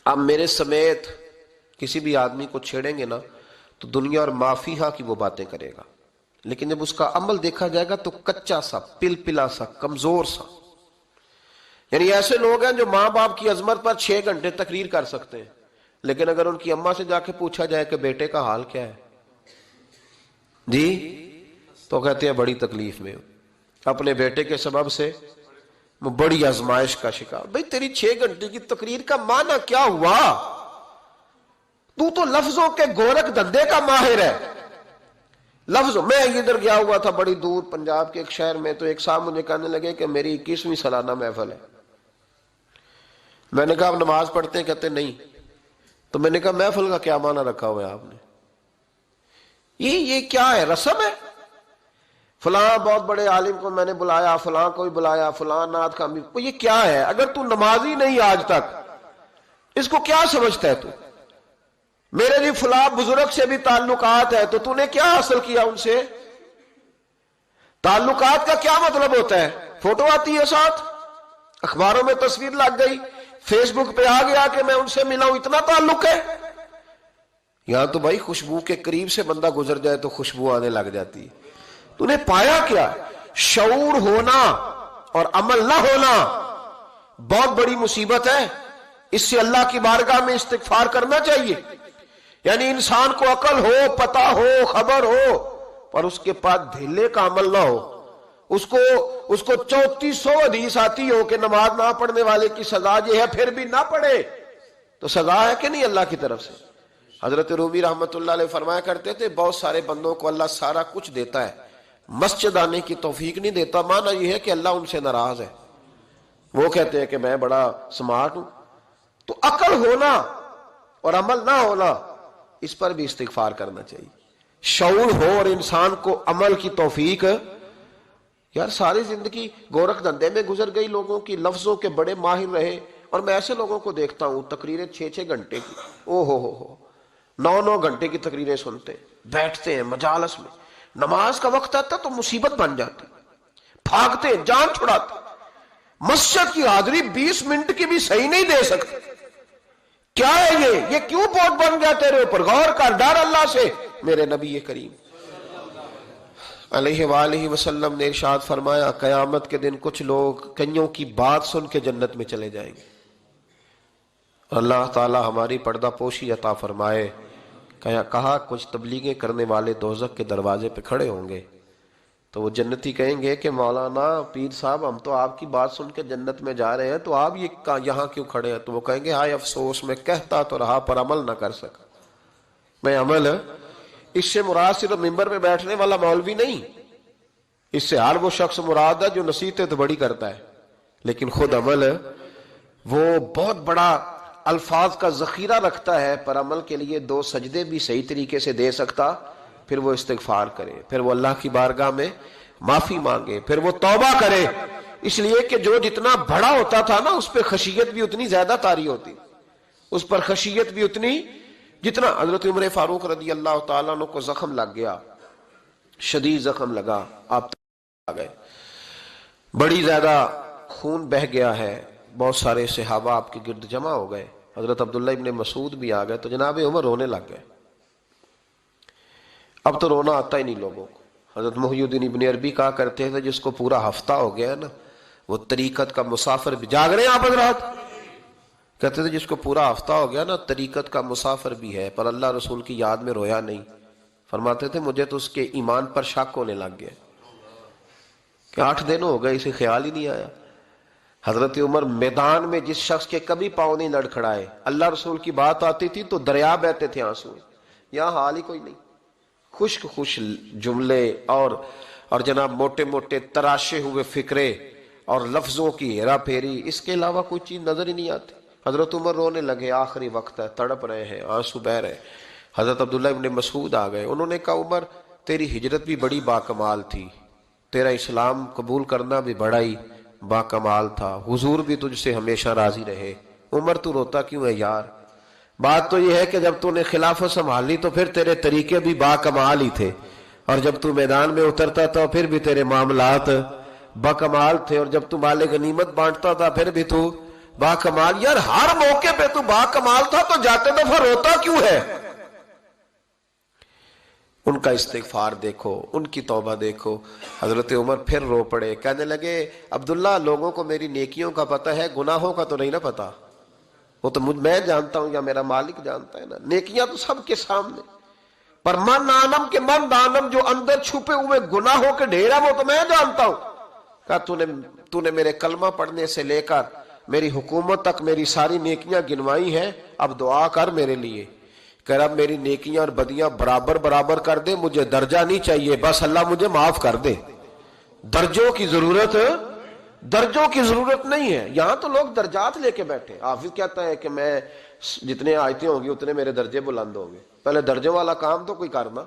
اب میرے سمیت کسی بھی آدمی کو چھیڑیں گے نا تو دنیا اور مافیہا کی وہ باتیں کرے گا، لیکن جب اس کا عمل دیکھا جائے گا تو کچا سا، پلپلا سا، کمزور سا۔ یعنی ایسے لوگ ہیں جو ماں باپ کی عظمت پر 6 گھنٹے تقریر کر سکتے ہیں، لیکن اگر ان کی اماں سے جا کے پوچھا جائے کہ بیٹے کا حال کیا ہے جی، تو کہتے ہیں بڑی تکلیف میں ہوں، اپنے بیٹے کے سبب سے وہ بڑی آزمائش کا شکار۔ بھئی تیری 6 گھنٹے کی تقریر کا معنی کیا ہوا؟ تو لفظوں کے گورکھ دھندے کا ماہر ہے۔ لفظوں میں ادھر گیا ہوا تھا بڑی دور پنجاب کے ایک شہر میں، تو ایک صاحب مجھے کہنے لگے کہ میری 21ویں سالانہ محفل ہے۔ میں نے کہا آپ نماز پڑھتے ہیں؟ کہتے نہیں۔ تو میں نے کہا محفل کا کیا معنی رکھا ہوا ہے آپ نے؟ یہ کیا ہے، رسم ہے؟ فلاں بہت بڑے عالم کو میں نے بلایا، فلاں کو بھی بلایا، فلاں نعت کا بھی، یہ کیا ہے؟ اگر تو نمازی نہیں آج تک، اس کو کیا سمجھتا ہے تو؟ میرے بھی فلاں بزرگ سے بھی تعلقات ہے، تو نے کیا حاصل کیا ان سے؟ تعلقات کا کیا مطلب ہوتا ہے؟ فوٹو آتی ہے ساتھ، اخباروں میں تصویر لگ گئی، فیس بک پہ آ گیا کہ میں ان سے ملا ہوں، اتنا تعلق ہے؟ یہاں تو بھائی خوشبو کے قریب سے بندہ گزر جائے تو خوشبو آنے لگ جاتی ہے۔ تو نے پایا کیا؟ شعور ہونا اور عمل نہ ہونا بہت بڑی مصیبت ہے۔ اس سے اللہ کی بارگاہ میں استغفار کرنا چاہیے۔ یعنی انسان کو عقل ہو، پتہ ہو، خبر ہو، پر اس کے پاس دھیلے کا عمل نہ ہو۔ اس کو 3400 حدیث آتی ہو کہ نماز نہ پڑھنے والے کی سزا یہ ہے، پھر بھی نہ پڑھے تو سزا ہے کہ نہیں اللہ کی طرف سے؟ حضرت رومی رحمت اللہ علیہ فرمایا کرتے تھے بہت سارے بندوں کو اللہ سارا کچھ دیتا ہے، مسجد آنے کی توفیق نہیں دیتا۔ معنی یہ ہے کہ اللہ ان سے ناراض ہے۔ وہ کہتے ہیں کہ میں بڑا سمارٹ ہوں۔ تو عقل ہونا اور عمل نہ ہونا، اس پر بھی استغفار کرنا چاہیے۔ شعور ہو اور انسان کو عمل کی توفیق۔ یار ساری زندگی گورکھ دھندے میں گزر گئی لوگوں کی، لفظوں کے بڑے ماہر رہے، اور میں ایسے لوگوں کو دیکھتا ہوں تقریریں 6 گھنٹے کی، او ہو 9 گھنٹے کی تقریریں سنتے، بیٹھتے ہیں مجالس میں، نماز کا وقت آتا تو مصیبت بن جاتی، بھاگتے جان چھڑاتے، مسجد کی حاضری 20 منٹ کی بھی صحیح نہیں دے سکتے. کیا ہے یہ کیوں بوجھ بن گیا تیرے اوپر؟ غور کر، ڈر اللہ سے. میرے نبی کریم علیہ وآلہ وسلم نے ارشاد فرمایا قیامت کے دن کچھ لوگ کئیوں کی بات سن کے جنت میں چلے جائیں گے. اللہ تعالی ہماری پردہ پوشی عطا فرمائے. کہا کچھ تبلیغیں کرنے والے دوزخ کے دروازے پہ کھڑے ہوں گے تو وہ جنتی کہیں گے کہ مولانا پیر صاحب ہم تو آپ کی بات سن کے جنت میں جا رہے ہیں، تو آپ یہ یہاں کیوں کھڑے ہیں؟ تو وہ کہیں گے ہائے افسوس، میں کہتا تو رہا پر عمل نہ کر سکا. میں عمل، اس سے مراد صرف ممبر پہ بیٹھنے والا مولوی نہیں، اس سے ہر وہ شخص مراد ہے جو نصیحتیں تو بڑی کرتا ہے لیکن خود عمل وہ بہت بڑا الفاظ کا ذخیرہ رکھتا ہے، پر عمل کے لیے 2 سجدے بھی صحیح طریقے سے دے سکتا. پھر وہ استغفار کرے، پھر وہ اللہ کی بارگاہ میں معافی مانگے، پھر وہ توبہ کرے. اس لیے کہ جو جتنا بڑا ہوتا تھا نا اس پہ خشیت بھی اتنی زیادہ طاری ہوتی، اس پر خشیت بھی اتنی جتنا. حضرت عمر فاروق رضی اللہ تعالیٰ عنہ کو زخم لگ گیا، شدید زخم لگا، آپ آ گئے، بڑی زیادہ خون بہ گیا ہے، بہت سارے صحابہ آپ کے گرد جمع ہو گئے، حضرت عبداللہ ابن مسعود بھی آ گئے، تو جناب عمر رونے لگ گئے. اب تو رونا آتا ہی نہیں لوگوں کو. حضرت محی الدین ابن عربی کہا کرتے تھے جس کو پورا ہفتہ ہو گیا ہے نا وہ طریقت کا مسافر بھی. جاگ رہے ہیں آپ حضرات؟ کہتے تھے جس کو پورا ہفتہ ہو گیا نا طریقت کا مسافر بھی ہے پر اللہ رسول کی یاد میں رویا نہیں. فرماتے تھے مجھے تو اس کے ایمان پر شک ہونے لگ گیا کہ 8 دن ہو گئے اسے خیال ہی نہیں آیا. حضرت عمر میدان میں جس شخص کے کبھی پاؤں نہیں لڑکھڑائے، اللہ رسول کی بات آتی تھی تو دریا بہتے تھے آنسو. یہاں حال ہی کوئی نہیں، خشک خوش جملے اور جناب موٹے موٹے تراشے ہوئے فکرے اور لفظوں کی ہیرا پھیری، اس کے علاوہ کوئی چیز نظر ہی نہیں آتی. حضرت عمر رونے لگے، آخری وقت ہے، تڑپ رہے ہیں، آنسو بہ رہے. حضرت عبداللہ ابن مسعود آ گئے، انہوں نے کہا عمر تیری ہجرت بھی بڑی باکمال تھی، تیرا اسلام قبول کرنا بھی بڑا ہی باکمال تھا، حضور بھی تجھ سے ہمیشہ راضی رہے. عمر تو روتا کیوں ہے یار؟ بات تو یہ ہے کہ جب تو نے خلافت سنبھالی تو پھر تیرے طریقے بھی باکمال ہی تھے، اور جب تو میدان میں اترتا تھا پھر بھی تیرے معاملات باکمال تھے، اور جب تو مال غنیمت بانٹتا تھا پھر بھی تو باکمال. یار ہر موقع پہ تو باکمال تھا تو جاتے دفعہ روتا کیوں ہے؟ ان کا استغفار دیکھو، ان کی توبہ دیکھو. حضرت عمر پھر رو پڑے، کہنے لگے عبداللہ لوگوں کو میری نیکیوں کا پتہ ہے، گناہوں کا تو نہیں نا پتہ. وہ تو میں جانتا ہوں یا میرا مالک جانتا ہے نا، نیکیاں تو سب کے سامنے، پر من آنم کے من دانم جو اندر چھپے ہوئے گناہوں کے ڈھیر ہے وہ تو میں جانتا ہوں. کہا تو نے میرے کلمہ پڑھنے سے لے کر میری حکومت تک میری ساری نیکیاں گنوائی ہیں، اب دعا کر میرے لیے کہ رب میری نیکیاں اور بدیاں برابر برابر کر دے، مجھے درجہ نہیں چاہیے، بس اللہ مجھے معاف کر دے. درجوں کی ضرورت نہیں ہے. یہاں تو لوگ درجات لے کے بیٹھے. حافظ کہتا ہے کہ میں جتنے آیتیں ہوں گی اتنے میرے درجے بلند ہوں گے. پہلے درجوں والا کام تو کوئی کرنا.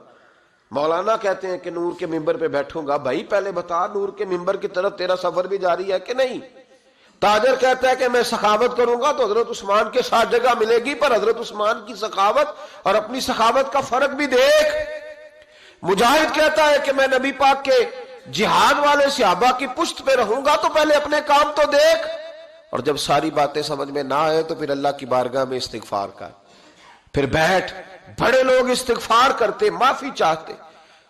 مولانا کہتے ہیں کہ نور کے ممبر پہ بیٹھوں گا، بھائی پہلے بتا نور کے ممبر کی طرف تیرا سفر بھی جاری ہے کہ نہیں. تاجر کہتا ہے کہ میں سخاوت کروں گا تو حضرت عثمان کے ساتھ جگہ ملے گی، پر حضرت عثمان کی سخاوت اور اپنی سخاوت کا فرق بھی دیکھ. مجاہد کہتا ہے کہ میں نبی پاک کے جہاد والے صحابہ کی پشت پہ رہوں گا تو پہلے اپنے کام تو دیکھ. اور جب ساری باتیں سمجھ میں نہ آئے تو پھر اللہ کی بارگاہ میں استغفار کر، پھر بیٹھ. بڑے لوگ استغفار کرتے، معافی چاہتے،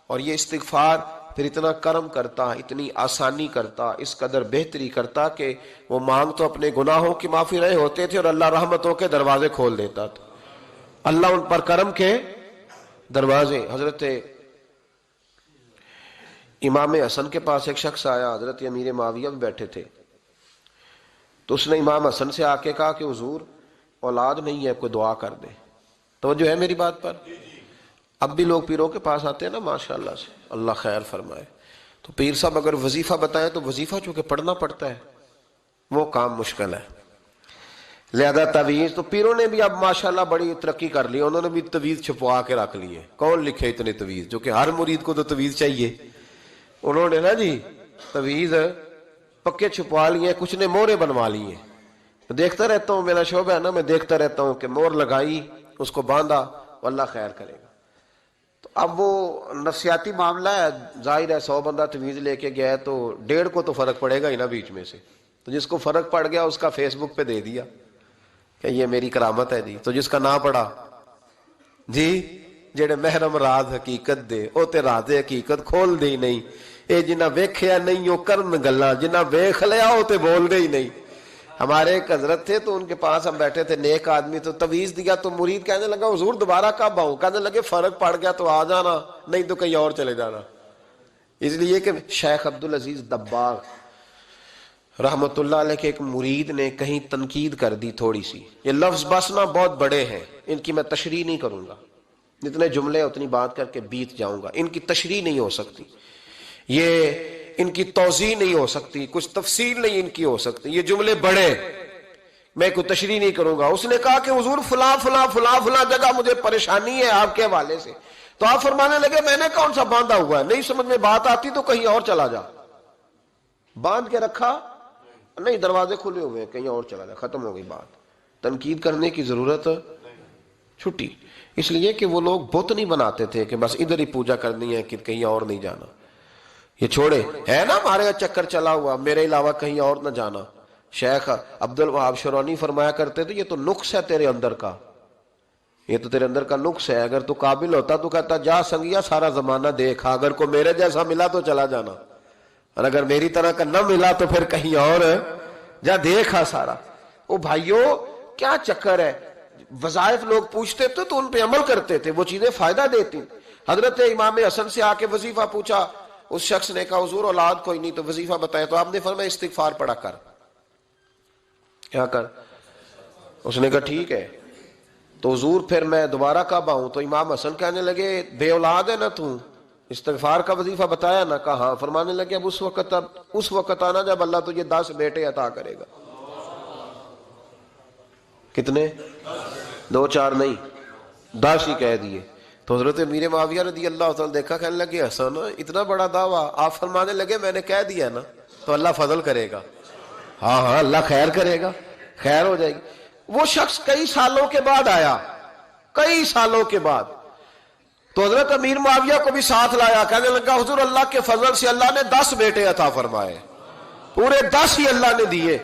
اور یہ استغفار پھر اتنا کرم کرتا، اتنی آسانی کرتا، اس قدر بہتری کرتا کہ وہ مانگ تو اپنے گناہوں کی معافی رہے ہوتے تھے اور اللہ رحمتوں کے دروازے کھول دیتا تھا. اللہ ان پر کرم کے دروازے. حضرت امام حسن کے پاس ایک شخص آیا، حضرت امیر معاویہ بھی بیٹھے تھے، تو اس نے امام حسن سے آ کے کہا کہ حضور اولاد نہیں ہے، کوئی دعا کر دے. توجہ ہے میری بات پر؟ اب بھی لوگ پیروں کے پاس آتے ہیں نا ماشاءاللہ سے، اللہ خیر فرمائے. تو پیر صاحب اگر وظیفہ بتائیں تو وظیفہ چونکہ پڑھنا پڑتا ہے وہ کام مشکل ہے، لہذا تعویذ تو پیروں نے بھی اب ماشاءاللہ بڑی ترقی کر لی، انہوں نے بھی تعویذ چھپوا کے رکھ لیے. کون لکھے اتنے تعویذ، جو کہ ہر مرید کو تو تعویذ چاہیے. انہوں نے نا جی تعویذ پکے چھپوا لیے، کچھ نے مورے بنوا لیے. دیکھتا رہتا ہوں، میرا شعبہ ہے نا، میں دیکھتا رہتا ہوں کہ مور لگائی، اس کو باندھا، اللہ خیر کرے گا. اب وہ نفسیاتی معاملہ ہے، ظاہر ہے 100 بندہ تمیز لے کے گیا ہے تو 1.5 کو تو فرق پڑے گا ہی نا بیچ میں سے، تو جس کو فرق پڑ گیا اس کا فیس بک پہ دے دیا کہ یہ میری کرامت ہے جی، تو جس کا نہ پڑا جی جڑے محرم راز حقیقت دے او تے راز حقیقت کھول دے ہی نہیں، اے جنہ ویکھیا نہیں او کرن گلاں، جنہ ویکھ لیا او تے بول دے ہی نہیں۔ ہمارے ایک حضرت تھے تو ان کے پاس ہم بیٹھے تھے، نیک آدمی، تو تویز دیا تو مرید کہنے لگا حضور دوبارہ کب آؤں؟ کہنے لگے فرق پڑ گیا تو آ جانا، نہیں تو کہیں اور چلے جانا۔ اس لیے کہ شیخ عبدالعزیز دباغ رحمت اللہ علیہ کے ایک مرید نے کہیں تنقید کر دی تھوڑی سی، یہ لفظ بس نا بہت بڑے ہیں، ان کی میں تشریح نہیں کروں گا، جتنے جملے اتنی بات کر کے بیت جاؤں گا، ان کی تشریح نہیں ہو سکتی، یہ ان کی توضیح نہیں ہو سکتی، کچھ تفصیل نہیں ان کی ہو سکتی، یہ جملے بڑے، میں کوئی تشریح نہیں کروں گا۔ اس نے کہا کہ حضور فلاں فلاں فلاں فلاں جگہ مجھے پریشانی ہے آپ کے حوالے سے، تو آپ فرمانے لگے میں نے کون سا باندھا ہوا ہے، نہیں سمجھ میں بات آتی تو کہیں اور چلا جا، باندھ کے رکھا نہیں، دروازے کھلے ہوئے کہیں اور چلا جا، ختم ہو گئی بات، تنقید کرنے کی ضرورت چھٹی۔ اس لیے کہ وہ لوگ بت نہیں بناتے تھے کہ بس ادھر ہی پوجا کرنی ہے کہ کہیں اور نہیں جانا، یہ چھوڑے ہے نا ہمارے چکر چلا ہوا، میرے علاوہ کہیں اور نہ جانا۔ شیخ عبد الوہاب شرونی فرمایا کرتے تھے یہ تو نقص ہے تیرے اندر کا، یہ تو تیرے اندر کا نقص ہے، اگر تو قابل ہوتا تو کہتا جا سنگیا سارا زمانہ دیکھا، اگر کو میرے جیسا ملا تو چلا جانا، اور اگر میری طرح کا نہ ملا تو پھر کہیں اور جا دیکھا سارا۔ او بھائیو کیا چکر ہے، وظائف لوگ پوچھتے تھے تو ان پہ عمل کرتے تھے، وہ چیزیں فائدہ دیتی۔ حضرت امام حسن سے آ کے وظیفہ پوچھا، اس شخص نے کہا حضور اولاد کوئی نہیں تو وظیفہ بتائے، تو آپ نے فرمایا استغفار پڑھا کر، کیا کر؟ اس نے کہا ٹھیک ہے، تو حضور پھر میں دوبارہ کب آؤں؟ تو امام حسن کہنے لگے بے اولاد ہے نا تو استغفار کا وظیفہ بتایا نا؟ کہا ہاں۔ فرمانے لگے اب اس وقت آنا جب اللہ تجھے 10 بیٹے عطا کرے گا۔ کتنے؟ 2 4 نہیں، 10 ہی کہہ دیے۔ تو حضرت امیر معاویہ رضی اللہ تعالیٰ دیکھا، کہنے لگے حسن اتنا بڑا دعویٰ؟ آپ فرمانے لگے میں نے کہہ دیا نا تو اللہ فضل کرے گا، ہاں ہاں اللہ خیر کرے گا، خیر ہو جائے گی۔ وہ شخص کئی سالوں کے بعد آیا، کئی سالوں کے بعد، تو حضرت امیر معاویہ کو بھی ساتھ لایا، کہنے لگا حضور اللہ کے فضل سے اللہ نے 10 بیٹے عطا فرمائے، پورے 10 ہی اللہ نے دیے۔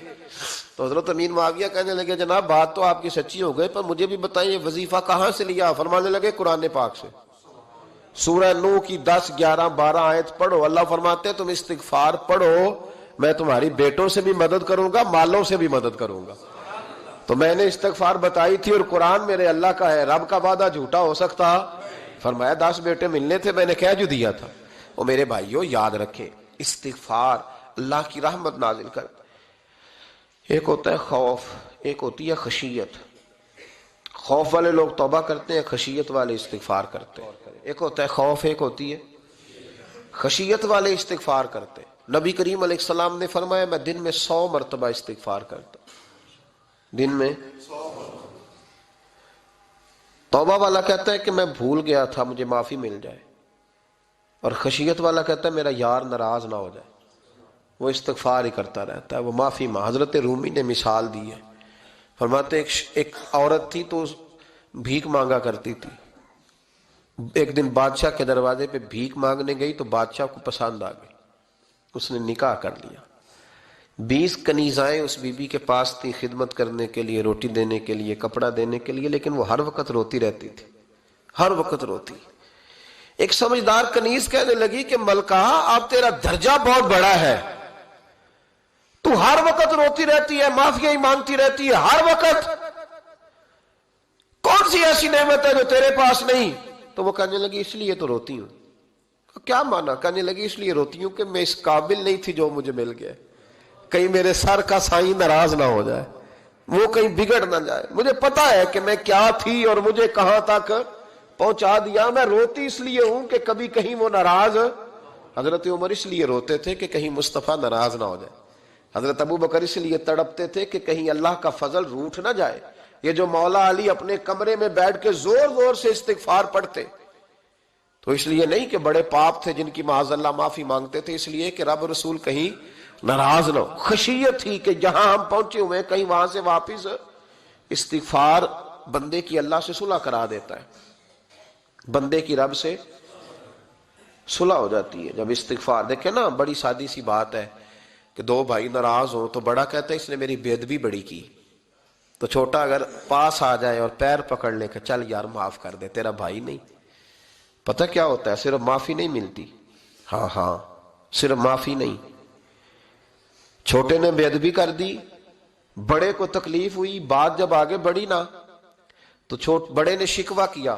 تو حضرت امیر معاویہ کہنے لگے جناب بات تو آپ کی سچی ہو گئی، پر مجھے بھی بتائیں یہ وظیفہ کہاں سے لیا؟ فرمانے لگے قرآن پاک سے، سورہ نوح کی 10 11 12 آیت پڑھو، اللہ فرماتے ہیں تم استغفار پڑھو، میں تمہاری بیٹوں سے بھی مدد کروں گا، مالوں سے بھی مدد کروں گا۔ تو میں نے استغفار بتائی تھی اور قرآن میرے اللہ کا ہے، رب کا وعدہ جھوٹا ہو سکتا؟ فرمایا 10 بیٹے ملنے تھے، میں نے کہہ جو دیا تھا۔ وہ میرے بھائیوں یاد رکھیں، استغفار اللہ کی رحمت نازل کر، ایک ہوتا ہے خوف، ایک ہوتی ہے خشیت۔ خوف والے لوگ توبہ کرتے ہیں، خشیت والے استغفار کرتے ہیں۔ ایک ہوتا ہے خوف، ایک ہوتی ہے خشیت والے استغفار کرتے ہیں۔ نبی کریم علیہ السلام نے فرمایا میں دن میں 100 مرتبہ استغفار کرتا ہوں، دن میں۔ توبہ والا کہتا ہے کہ میں بھول گیا تھا مجھے معافی مل جائے، اور خشیت والا کہتا ہے میرا یار ناراض نہ ہو جائے، وہ استغفار ہی کرتا رہتا ہے، وہ معافی حضرت رومی نے مثال دی ہے، فرماتے ایک عورت تھی تو بھیک مانگا کرتی تھی، ایک دن بادشاہ کے دروازے پہ بھیک مانگنے گئی تو بادشاہ کو پسند آ گئی، اس نے نکاح کر لیا۔ 20 کنیزائیں اس بی بی کے پاس تھی خدمت کرنے کے لیے، روٹی دینے کے لیے، کپڑا دینے کے لیے، لیکن وہ ہر وقت روتی رہتی تھی، ہر وقت روتی۔ ایک سمجھدار کنیز کہنے لگی کہ ملکہ اب تیرا درجہ بہت بڑا ہے، تو ہر وقت روتی رہتی ہے، معافیاں ہی مانگتی رہتی ہے ہر وقت، کون سی ایسی نعمت ہے جو تیرے پاس نہیں؟ تو وہ کہنے لگی اس لیے تو روتی ہوں۔ کیا مانا؟ کہنے لگی اس لیے روتی ہوں کہ میں اس قابل نہیں تھی جو مجھے مل گیا، کہیں میرے سر کا سائیں ناراض نہ ہو جائے، وہ کہیں بگڑ نہ جائے، مجھے پتا ہے کہ میں کیا تھی اور مجھے کہاں تک پہنچا دیا، میں روتی اس لیے ہوں کہ کبھی کہیں وہ ناراض۔ حضرت عمر اس لیے روتے تھے کہ کہیں مصطفیٰ ناراض نہ ہو جائے، حضرت ابو بکر اس لیے تڑپتے تھے کہ کہیں اللہ کا فضل روٹھ نہ جائے۔ یہ جو مولا علی اپنے کمرے میں بیٹھ کے زور زور سے استغفار پڑھتے تو اس لیے نہیں کہ بڑے پاپ تھے جن کی معاذ اللہ معافی مانگتے تھے، اس لیے کہ رب رسول کہیں ناراض نہ ہو۔ خشیت تھی کہ جہاں ہم پہنچے ہوئے کہیں وہاں سے واپس، استغفار بندے کی اللہ سے صلح کرا دیتا ہے، بندے کی رب سے صلح ہو جاتی ہے جب استغفار. دیکھیں نا بڑی سادی سی بات ہے کہ دو بھائی ناراض ہوں تو بڑا کہتا ہے اس نے میری بے ادبی بڑی کی، تو چھوٹا اگر پاس آ جائے اور پیر پکڑ لے کہ چل یار معاف کر دے، تیرا بھائی نہیں. پتہ کیا ہوتا ہے؟ صرف معافی نہیں ملتی. ہاں صرف معافی نہیں. چھوٹے نے بے ادبی کر دی، بڑے کو تکلیف ہوئی، بات جب آگے بڑھی نا تو بڑے نے شکوہ کیا.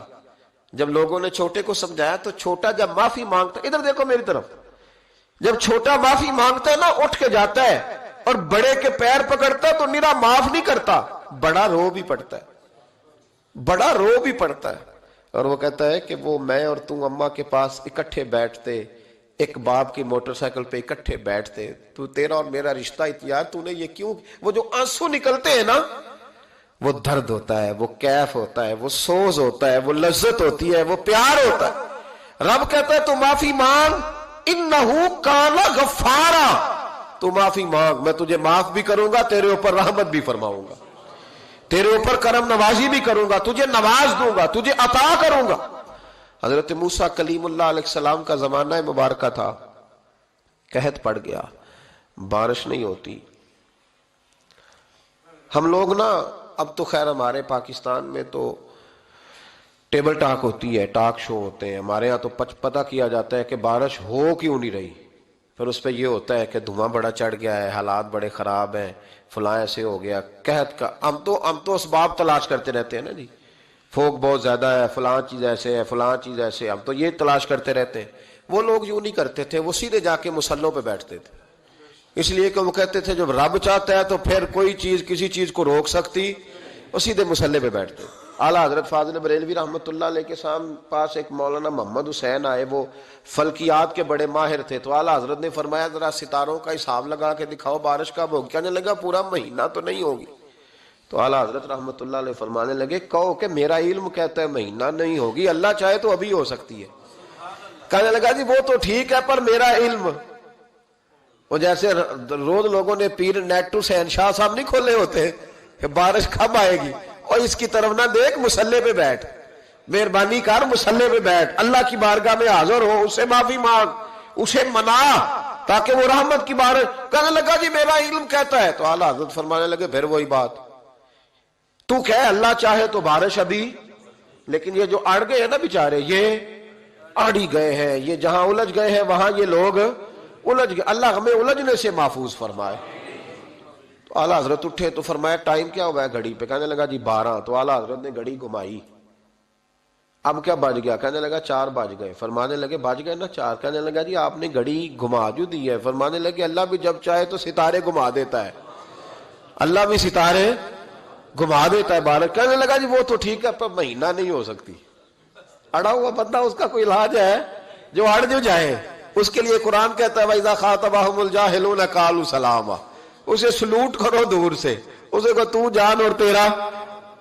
جب لوگوں نے چھوٹے کو سمجھایا تو چھوٹا جب معافی مانگتا، ادھر دیکھو میری طرف، جب چھوٹا معافی مانگتا ہے نا اٹھ کے جاتا ہے اور بڑے کے پیر پکڑتا ہے تو نرا معاف نہیں کرتا، بڑا رو بھی پڑتا ہے، بڑا رو بھی پڑتا ہے. اور وہ کہتا ہے کہ وہ میں اور تم اماں کے پاس اکٹھے بیٹھتے، ایک باپ کی موٹر سائیکل پہ اکٹھے بیٹھتے، تو تیرا اور میرا رشتہ اتیار تو نے یہ کیوں؟ وہ جو آنسو نکلتے ہیں نا وہ درد ہوتا ہے، وہ کیف ہوتا ہے، وہ سوز ہوتا ہے، وہ لذت ہوتی ہے، وہ پیار ہوتا ہے. رب کہتا ہے تو معافی مانگ، انہو کان غفارا، تو معافی مانگ، میں تجھے معاف بھی کروں گا، تیرے اوپر رحمت بھی فرماؤں گا، تیرے اوپر کرم نوازی بھی کروں گا، تجھے نواز دوں گا، تجھے عطا کروں گا. حضرت موسیٰ کلیم اللہ علیہ السلام کا زمانہ مبارکہ تھا، قحط پڑ گیا، بارش نہیں ہوتی. ہم لوگ نا اب تو خیر ہمارے پاکستان میں تو ٹیبل ٹاک ہوتی ہے، ٹاک شو ہوتے ہیں، ہمارے ہاں تو پتہ کیا جاتا ہے کہ بارش ہو کیوں نہیں رہی، پھر اس پہ یہ ہوتا ہے کہ دھواں بڑا چڑھ گیا ہے، حالات بڑے خراب ہیں، فلاں ایسے ہو گیا قحط کا. ہم تو اسباب تلاش کرتے رہتے ہیں نا جی، فوق بہت زیادہ ہے، فلاں چیز ایسے ہے، فلاں چیز ایسے، ہم تو یہ تلاش کرتے رہتے ہیں. وہ لوگ یوں نہیں کرتے تھے، وہ سیدھے جا کے مصلوں پہ بیٹھتے تھے، اس لیے کہ وہ کہتے تھے جب رب چاہتا ہے تو پھر کوئی چیز کسی چیز کو روک سکتی، وہ سیدھے مصلے پہ بیٹھتے. اعلیٰ حضرت فاضل بریلوی رحمۃ اللہ علیہ کے پاس ایک مولانا محمد حسین آئے، وہ فلکیات کے بڑے ماہر تھے، تو اعلیٰ حضرت نے فرمایا ذرا ستاروں کا حساب لگا کے دکھاؤ بارش کب ہوگی. کہنے لگا پورا مہینہ تو نہیں ہوگی. تو اعلیٰ حضرت رحمۃ اللہ علیہ فرمانے لگے کہو کہ میرا علم کہتا ہے مہینہ نہیں ہوگی، اللہ چاہے تو ابھی ہو سکتی ہے. کہنے لگا جی وہ تو ٹھیک ہے پر میرا علم، وہ جیسے روز لوگوں نے پیر نیٹو حسین شاہ صاحب نہیں کھولے ہوتے کہ بارش کب آئے گی، اور اس کی طرف نہ دیکھ، مصلے پہ بیٹھ، مہربانی کر مصلے پہ بیٹھ، اللہ کی بارگاہ میں حاضر ہو، اس سے معافی مانگ، اسے منا تاکہ وہ رحمت کی بارش. کہنے لگا جی میرا علم کہتا ہے. تو اعلیٰ حضرت فرمانے لگے پھر وہی بات، تو کہے اللہ چاہے تو بارش ابھی، لیکن یہ جو اڑ گئے ہیں نا بیچارے، یہ اڑ ہی گئے ہیں، یہ جہاں الجھ گئے ہیں وہاں یہ لوگ الجھ گئے. اللہ ہمیں الجھنے سے محفوظ فرمائے. تو اعلیٰ حضرت اٹھے تو فرمایا ٹائم کیا ہوا ہے گھڑی پہ؟ کہنے لگا جی 12. تو اعلیٰ حضرت نے گھڑی گھمائی، اب کیا بج گیا؟ کہنے لگا 4 بج گئے. فرمانے لگے بج گئے نا 4. کہنے لگا جی آپ نے گھڑی گھما جو دی ہے. فرمانے لگے اللہ بھی جب چاہے تو ستارے گھما دیتا ہے، اللہ بھی ستارے گھما دیتا ہے بارش. کہنے لگا جی وہ تو ٹھیک ہے پر مہینہ نہیں ہو سکتی. اڑا ہوا بندہ اس کا کوئی علاج ہے؟ جو اڑ جو جائے اس کے لیے قرآن کہتا ہے وَإِذَا خَاطَبَهُمُ الْجَاهِلُونَ قَالُوا سَلَامًا، اسے سلوٹ کرو دور سے، اسے کہو تو جان اور تیرا.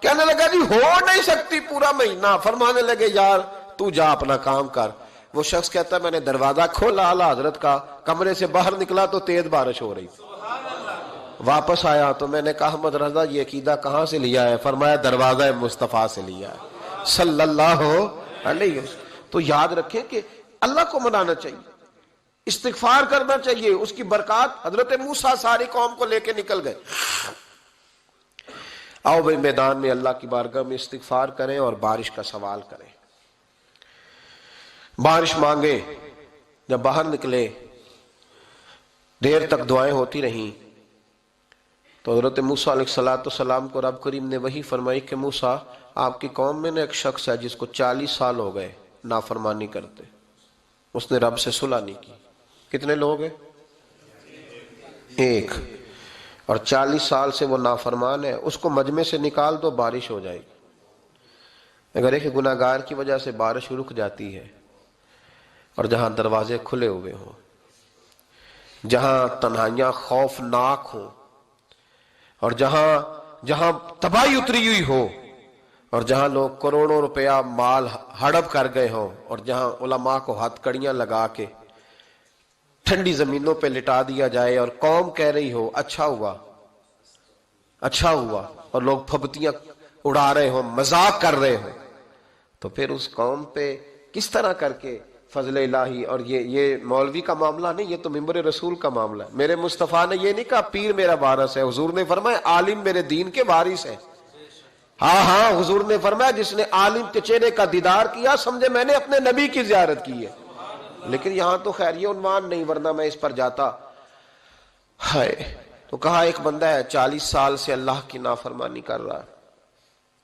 کہنے لگا جی ہو نہیں سکتی پورا مہینہ. فرمانے لگے یار تو جا اپنا کام کر. وہ شخص کہتا ہے میں نے دروازہ کھولا اعلیٰ حضرت کا، کمرے سے باہر نکلا تو تیز بارش ہو رہی. واپس آیا تو میں نے کہا احمد رضا یہ عقیدہ کہاں سے لیا ہے؟ فرمایا دروازہ مصطفیٰ سے لیا ہے صلی اللہ علیہ وسلم. تو یاد رکھیں کہ اللہ کو منانا چاہیے، استغفار کرنا چاہیے، اس کی برکات. حضرت موسیٰ ساری قوم کو لے کے نکل گئے. آؤ بھائی میدان میں اللہ کی بارگاہ میں استغفار کریں اور بارش کا سوال کریں، بارش مانگیں. جب باہر نکلے دیر تک دعائیں ہوتی رہیں تو حضرت موسیٰ علیہ السلام کو رب کریم نے وحی فرمائی کہ موسیٰ آپ کی قوم میں نے ایک شخص ہے جس کو 40 سال ہو گئے نافرمانی کرتے، اس نے رب سے صلح نہیں کی. کتنے لوگ ہیں؟ ایک. اور 40 سال سے وہ نافرمان ہے، اس کو مجمع سے نکال دو بارش ہو جائے گی. اگر ایک گناہگار کی وجہ سے بارش رک جاتی ہے اور جہاں دروازے کھلے ہوئے ہوں، جہاں تنہائیاں خوفناک ہوں، اور جہاں تباہی اتری ہوئی ہو، اور جہاں لوگ کروڑوں روپیہ مال ہڑپ کر گئے ہوں، اور جہاں علماء کو ہاتھ کڑیاں لگا کے ٹھنڈی زمینوں پہ لٹا دیا جائے اور قوم کہہ رہی ہو اچھا ہوا اچھا ہوا، اور لوگ پھبتیاں اڑا رہے ہوں، مذاق کر رہے ہوں، تو پھر اس قوم پہ کس طرح کر کے فضل الہی، اور یہ مولوی کا معاملہ نہیں، یہ تو ممبر رسول کا معاملہ ہے۔ میرے مصطفیٰ نے یہ نہیں کہا پیر میرا وارث ہے، حضور نے فرمایا عالم میرے دین کے وارث ہے۔ ہاں حضور نے فرمایا جس نے عالم کے چہرے کا دیدار کیا سمجھے میں نے اپنے نبی کی زیارت کی ہے۔ لیکن یہاں تو خیر یہ عنوان نہیں، ورنہ میں اس پر جاتا ہے۔ تو کہا ایک بندہ ہے 40 سال سے اللہ کی نافرمانی کر رہا ہے،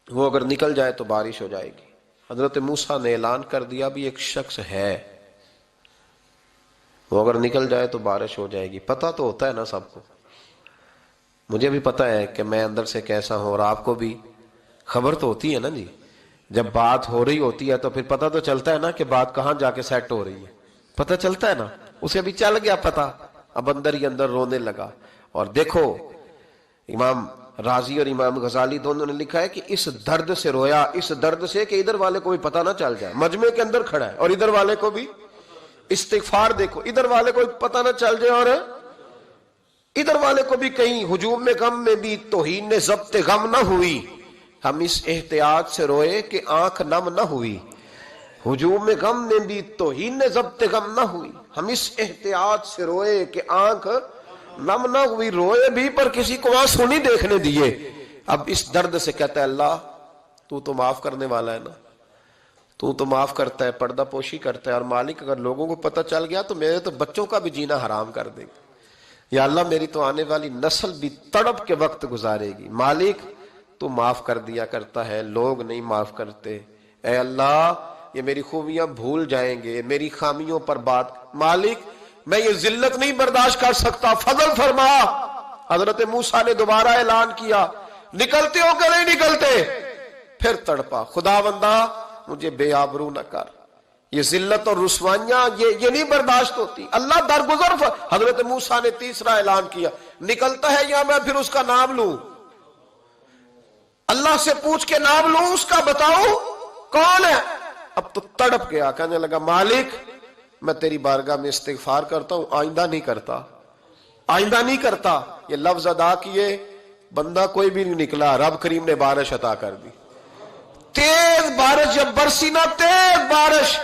وہ اگر نکل جائے تو بارش ہو جائے گی۔ حضرت موسیٰ نے اعلان کر دیا بھی ایک شخص ہے، وہ اگر نکل جائے تو بارش ہو جائے گی۔ پتہ تو ہوتا ہے نا سب کو، مجھے بھی پتہ ہے کہ میں اندر سے کیسا ہوں، اور آپ کو بھی خبر تو ہوتی ہے نا جی۔ جب بات ہو رہی ہوتی ہے تو پھر پتہ تو چلتا ہے نا کہ بات کہاں جا کے سیٹ ہو رہی ہے، پتہ چلتا ہے نا۔ اسے بھی چل گیا پتہ، اب اندر ہی اندر رونے لگا۔ اور دیکھو امام رازی اور امام غزالی دونوں نے لکھا ہے کہ اس درد سے رویا، اس درد سے کہ ادھر والے کو بھی پتہ نہ چل جائے، مجمع کے اندر کھڑا ہے اور ادھر والے کو بھی استغفار، دیکھو ادھر والے کو بھی پتہ نہ چل جائے اور ادھر والے کو بھی کہیں ہجوم میں غم میں بھی توہین نے ضبط غم نہ ہوئی۔ ہم اس احتیاط سے روئے کہ آنکھ نم نہ ہوئی، ہجوم میں غم میں بھی توہین نے ضبط غم نہ ہوئی۔ ہم اس احتیاط سے روئے کہ آنکھ نم نہ ہوئی، روئے بھی پر کسی کو آنسو نہیں دیکھنے دیے۔ اب اس درد سے کہتا ہے اللہ تو معاف کرنے والا ہے نا، تو معاف کرتا ہے، پردہ پوشی کرتا ہے، اور مالک اگر لوگوں کو پتہ چل گیا تو میرے تو بچوں کا بھی جینا حرام کر دے گا، یا اللہ میری تو آنے والی نسل بھی تڑپ کے وقت گزارے گی۔ مالک تو معاف کر دیا کرتا ہے، لوگ نہیں معاف کرتے۔ اے اللہ یہ میری خوبیاں بھول جائیں گے، میری خامیوں پر بات، مالک میں یہ ذلت نہیں برداشت کر سکتا، فضل فرما۔ حضرت موسیٰ نے دوبارہ اعلان کیا نکلتے ہو کہ نہیں نکلتے؟ پھر تڑپا خداوندا مجھے بے آبرو نہ کر، یہ ذلت اور رسوائیاں یہ نہیں برداشت ہوتی، اللہ درگزر۔ حضرت موسیٰ نے تیسرا اعلان کیا نکلتا ہے یا میں پھر اس کا نام لوں، اللہ سے پوچھ کے نام لوں اس کا، بتاؤ کون ہے؟ اب تو تڑپ گیا، کہنے لگا مالک میں تیری بارگاہ میں استغفار کرتا ہوں، آئندہ نہیں کرتا، آئندہ نہیں کرتا۔ یہ لفظ ادا کیے، بندہ کوئی بھی نہیں نکلا، رب کریم نے بارش عطا کر دی، تیز بارش جب برسی نا، تیز بارش،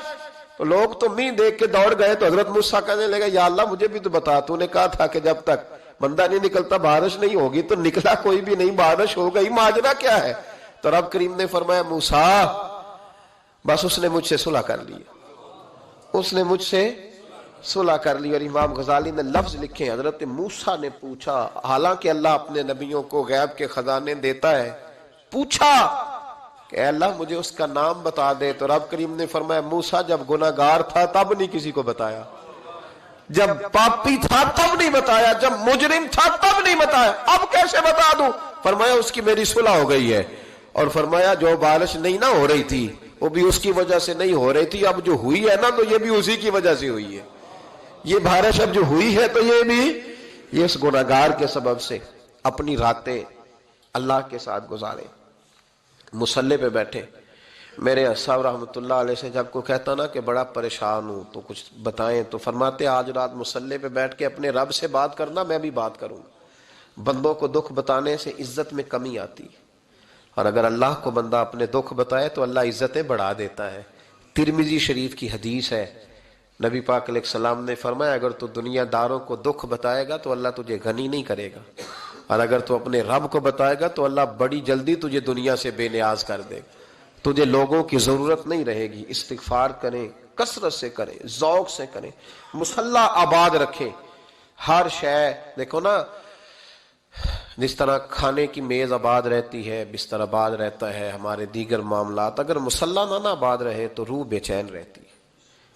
تو لوگ تو مین دیکھ کے دوڑ گئے۔ تو حضرت موسیٰ کہنے لگا یا اللہ مجھے بھی تو بتا، تو نے کہا تھا کہ جب تک بندہ نہیں نکلتا بارش نہیں ہوگی، تو نکلا کوئی بھی نہیں، بارش ہو گئی، ماجرا کیا ہے؟ تو رب کریم نے فرمایا موسیٰ بس اس نے مجھ سے صلح کر لی، اس نے مجھ سے صلح کر لی۔ اور امام غزالی نے لفظ لکھے حضرت موسیٰ نے پوچھا، حالانکہ اللہ اپنے نبیوں کو غیب کے خزانے دیتا ہے، پوچھا کہ اے اللہ مجھے اس کا نام بتا دے۔ تو رب کریم نے فرمایا موسیٰ جب گناہگار تھا تب نہیں کسی کو بتایا، جب پاپی تھا تب نہیں بتایا، جب مجرم تھا تب نہیں بتایا، اب کیسے بتا دوں؟ فرمایا اس کی میری صلح ہو گئی ہے، اور فرمایا جو بارش نہیں نہ ہو رہی تھی وہ بھی اس کی وجہ سے نہیں ہو رہی تھی، اب جو ہوئی ہے نا تو یہ بھی اسی کی وجہ سے ہوئی ہے، یہ بارش اب جو ہوئی ہے تو یہ بھی یہ اس گناہگار کے سبب سے۔ اپنی راتیں اللہ کے ساتھ گزارے، مصلی پہ بیٹھے۔ میرے صاحب رحمۃ اللہ علیہ سے جب کوئی کہتا نا کہ بڑا پریشان ہوں تو کچھ بتائیں، تو فرماتے آج رات مصلی پہ بیٹھ کے اپنے رب سے بات کرنا، میں بھی بات کروں گا۔ بندوں کو دکھ بتانے سے عزت میں کمی آتی، اور اگر اللہ کو بندہ اپنے دکھ بتائے تو اللہ عزتیں بڑھا دیتا ہے۔ ترمذی شریف کی حدیث ہے، نبی پاک علیہ السلام نے فرمایا اگر تو دنیا داروں کو دکھ بتائے گا تو اللہ تجھے غنی نہیں کرے گا، اور اگر تو اپنے رب کو بتائے گا تو اللہ بڑی جلدی تجھے دنیا سے بے نیاز کر دے گا، تجھے لوگوں کی ضرورت نہیں رہے گی۔ استغفار کریں، کثرت سے کریں، ذوق سے کریں، مصلی آباد رکھیں، ہر شے دیکھو نا، جس طرح کھانے کی میز آباد رہتی ہے، بستر آباد رہتا ہے، ہمارے دیگر معاملات، اگر مصلی نہ آباد رہے تو روح بے چین رہتی ہے،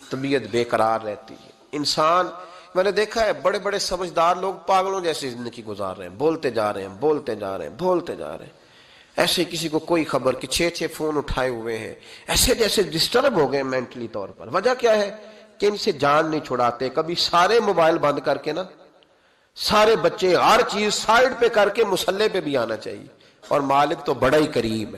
طبیعت بے قرار رہتی ہے۔ انسان میں نے دیکھا ہے بڑے بڑے سمجھدار لوگ پاگلوں جیسی زندگی گزار رہے ہیں، بولتے جا رہے ہیں، بولتے جا رہے ہیں، بولتے جا رہے ہیں، ایسے کسی کو کوئی خبر کہ 6 فون اٹھائے ہوئے ہیں، ایسے جیسے ڈسٹرب ہو گئے مینٹلی طور پر۔ وجہ کیا ہے کہ ان سے جان نہیں چھڑاتے۔ کبھی سارے موبائل بند کر کے نا، سارے بچے ہر چیز سائیڈ پہ کر کے مصلی پہ بھی آنا چاہیے، اور مالک تو بڑا ہی کریم ہے۔